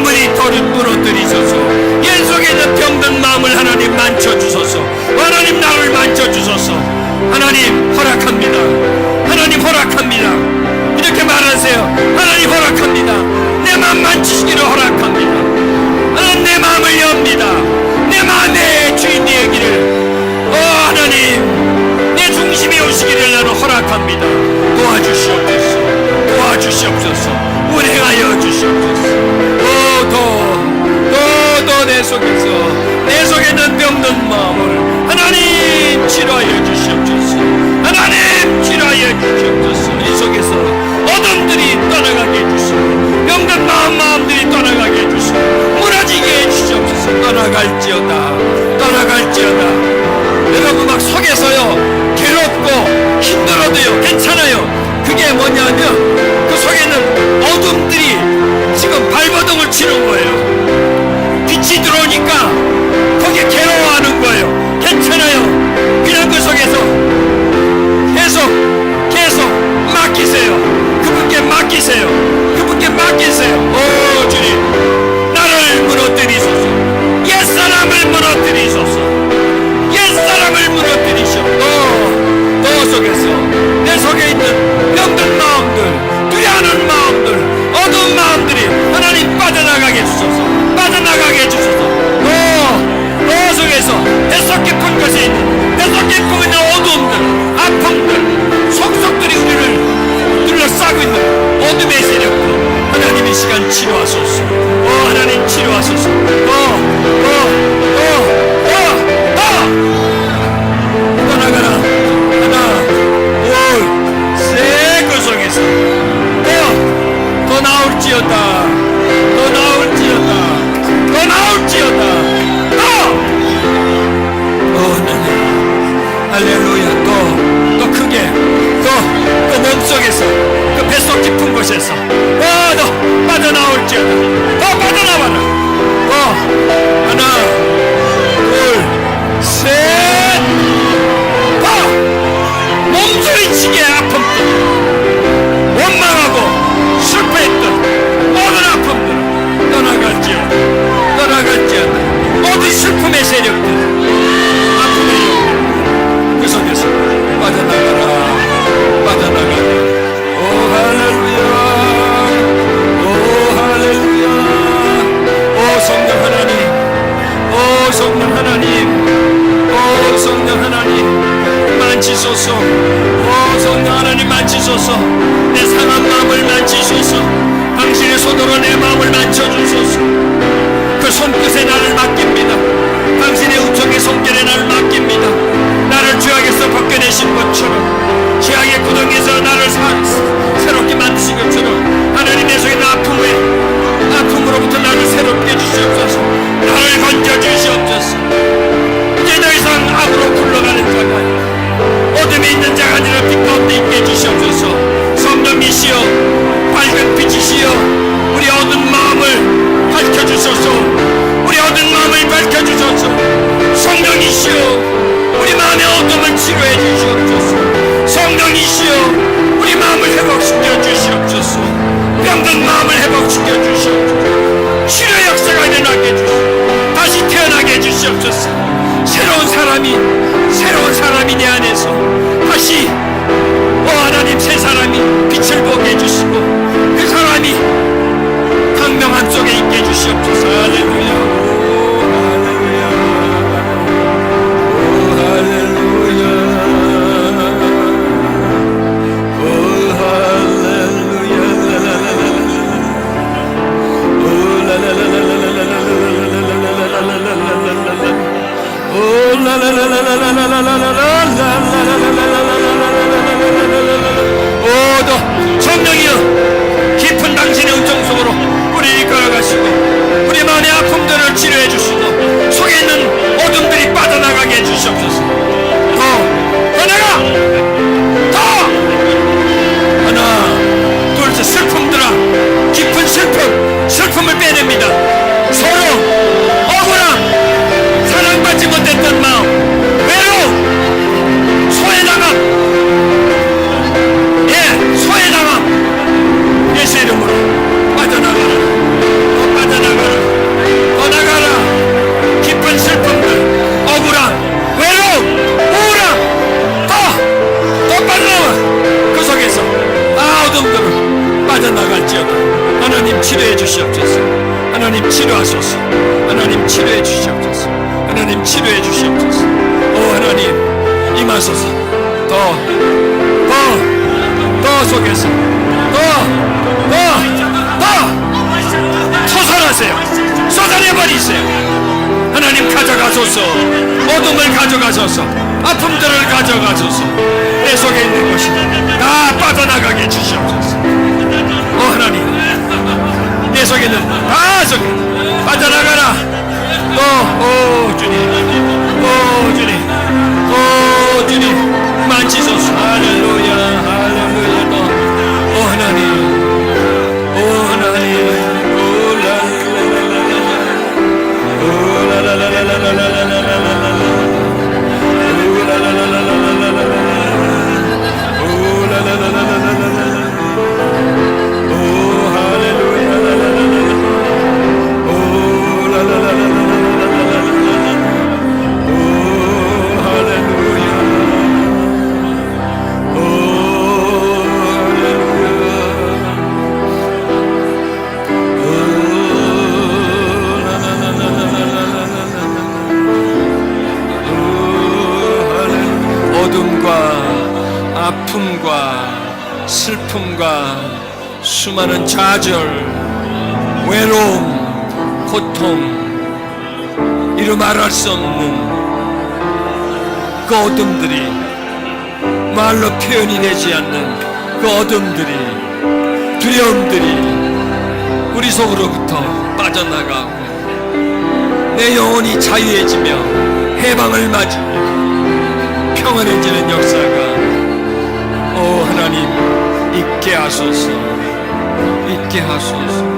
무너뜨리소서. 옛 속에 있는 병든 마음을 하나님 만져주소서. 하나님 나를 만져주소서. 하나님 허락합니다. 하나님 허락합니다. 이렇게 말하세요. 하나님 허락합니다. 내 마음 만지시기를 허락합니다. 하나님 내 마음을 엽니다. 내 마음의 주인 되기를 하나님 내 중심에 오시기를 나는 허락합니다. 도와주시옵소서. 도와주시옵소서. 운행하여 주시옵소서. 더 내 속에서, 내 속에 있는 병든 마음을 하나님 치료하여 주시옵소서. 하나님 치료하여 주시옵소서. 이 속에서 어둠들이 떠나가 곳에서 더 빠져나올지어다. 더 빠져나와라. 하나, 둘, 셋. 더 몸소리치게 아픔들, 원망하고 실패했던 모든 아픔들 떠나갈지어다. 모든 슬픔의 세력들, 아픔의 영들, 그 속에서 빠져나가라. 오 할렐루야. 오 할렐루야. 오 성령 하나님, 오 성령 하나님, 오 성령 하나님 만지소서. 오 성령 하나님 만지소서. 내 상한 마음을 만지소서. 당신의 손으로 내 마음을 만져주소서. 그 손끝에 나를 맡깁니다. 당신의 우청의 손길에 나를 맡깁니다. 나를 죄악에서 벗겨내신 것처럼, 죄악의 구덩이에서 나를 새롭게 만드신 것처럼, 하나님의 속에 있는 아픔으로부터 나를 새롭게 해주시옵소서. 나를 건져주시옵소서. 이제 더 이상 악으로 굴러가는 자가 아니라 어둠에 있는 자가 아니라 빛 가운데 있게 해주시옵소서. 성령이시여, 밝은 빛이시여, 우리 어두운 마음을 밝혀주소서. 우리 어두운 마음을 밝혀주소서. 성령이시여, 우리 마음의 어둠을 치료해 주시옵소서. 성령이시여, 우리 마음을 회복시켜 주시옵소서. 병든 마음을 회복시켜 주시옵소서. 치료 역사가 일어나게 해주시옵소서. 다시 태어나게 해주시옵소서. 새로운 사람이 내 안에서 다시 하나님 새 사람이 빛을 보게 해주시고, 그 사람이 광명함 속에 있게 해주시옵소서. 할렐루야. 성령이여, 깊은 당신의 은총 속으로 우리를 이끌어가시고 우리 마음의 아픔들을 치료해 주시고 속에 있는 어둠들이 빠져나가게 해주시옵소서. 더 나가! 더! 하나, 둘, 셋. 슬픔들아, 깊은 슬픔을 빼냅니다. 서로 억울함, 사랑받지 못했던 마음, 외로움, 소외당함, 소외당함, 예수 이름으로 빠져나가라. 더 나가라. 깊은 슬픔들, 억울함, 외로움, 우울함, 더 빠져나와. 그 속에서 어둠들을 빠져나갈지어다. 하나님 치료해 주시옵소서. 하나님 치료하소서. 하나님 치료해 주시옵소서. 하나님 치료해 주시옵소서. 하나님 임하소서. 더 속에서 더 솟아나세요. 쏟아내버리세요. 하나님 가져가소서. 어둠을 가져가소서. 아픔들을 가져가소서. 내 속에 있는 것이 다 빠져나가게 해주시옵소서. 하나님, 내 속에 있는 다 속에 빠져나가라. 주님, 주님 만지소서. 할렐루야. 하나님, 하나님, 아픔과 슬픔과 수많은 좌절, 외로움, 고통, 이루 말할 수 없는 그 어둠들이, 말로 표현이 되지 않는 그 어둠들이, 두려움들이 우리 속으로부터 빠져나가고 내 영혼이 자유해지며 해방을 맞으며 평안해지는 역사가 하나님 있게 하소서. 있게 하소서.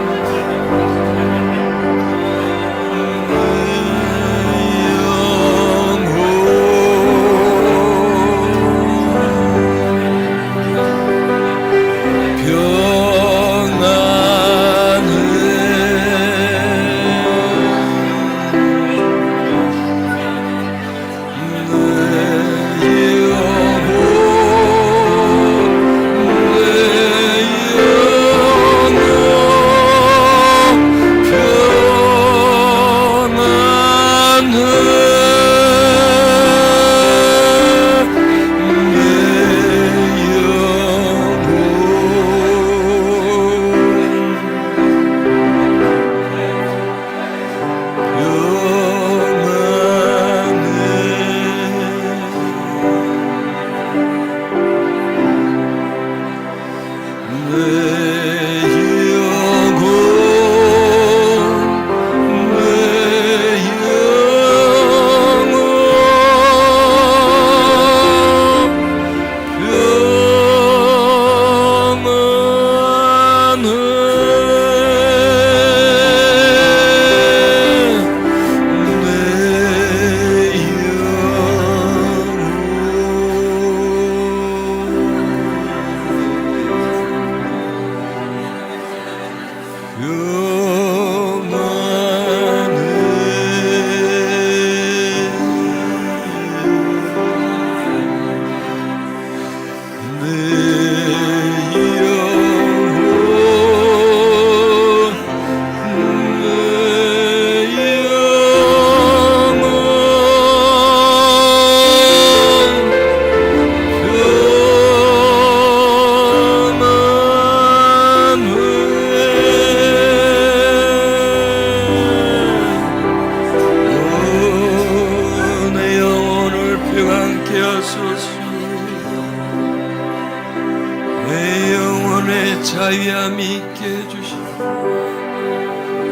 자유함이 있게 해주시고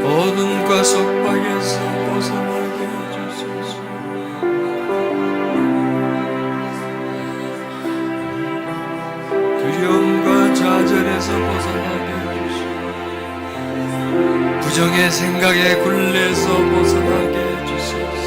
어둠과 속박에서 벗어나게 해주소서. 두려움과 좌절에서 벗어나게 해주시고 부정의 생각에 굴레에서 벗어나게 해주소서.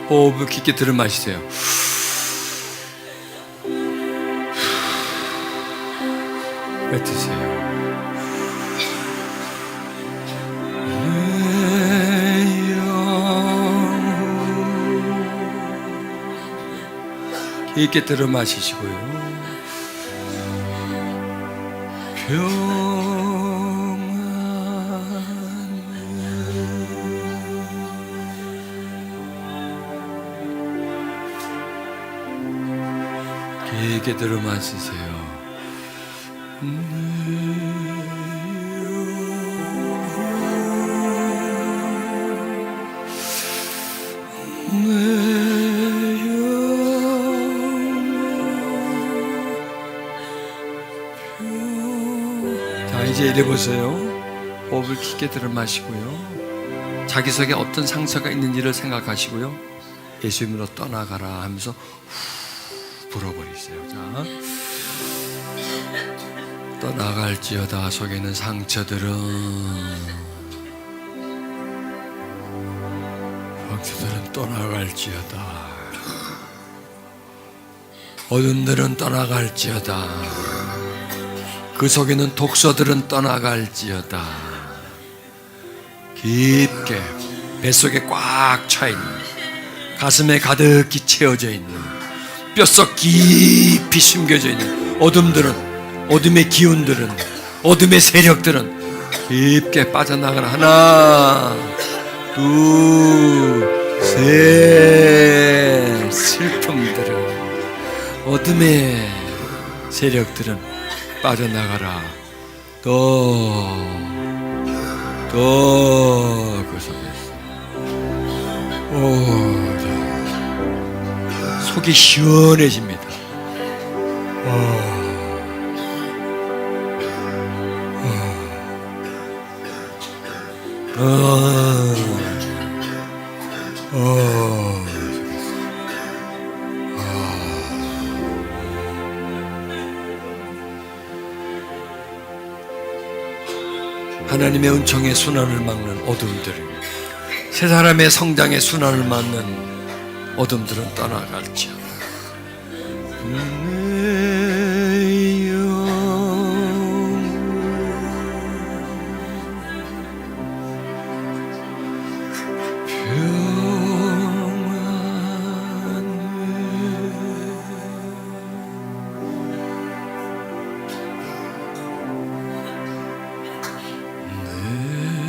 호흡을 깊게 들이마시세요. 뱉으세요. 깊게 들이마시시고요. 깊게 들이마시세요. 내보세요. 호흡을 깊게 들어 마시고요. 자기 속에 어떤 상처가 있는지를 생각하시고요. 예수 이름으로 떠나가라 하면서 후 불어버리세요. 자, 떠나갈지어다. 속에 있는 상처들은 떠나갈지어다. 어둠들은 떠나갈지어다. 그 속에 있는 독소들은 떠나갈지어다. 깊게 뱃속에 꽉 차있는, 가슴에 가득히 채워져 있는, 뼛속 깊이 숨겨져 있는 어둠들은, 어둠의 기운들은, 어둠의 세력들은 깊게 빠져나가라. 하나, 둘, 셋. 슬픔들은, 어둠의 세력들은 빠져나가라. 더 그 속에서 속이 시원해집니다. 하나님의 은총의 순환을 막는 어둠들, 세 사람의 성장의 순환을 막는 어둠들은 떠나갈지어다.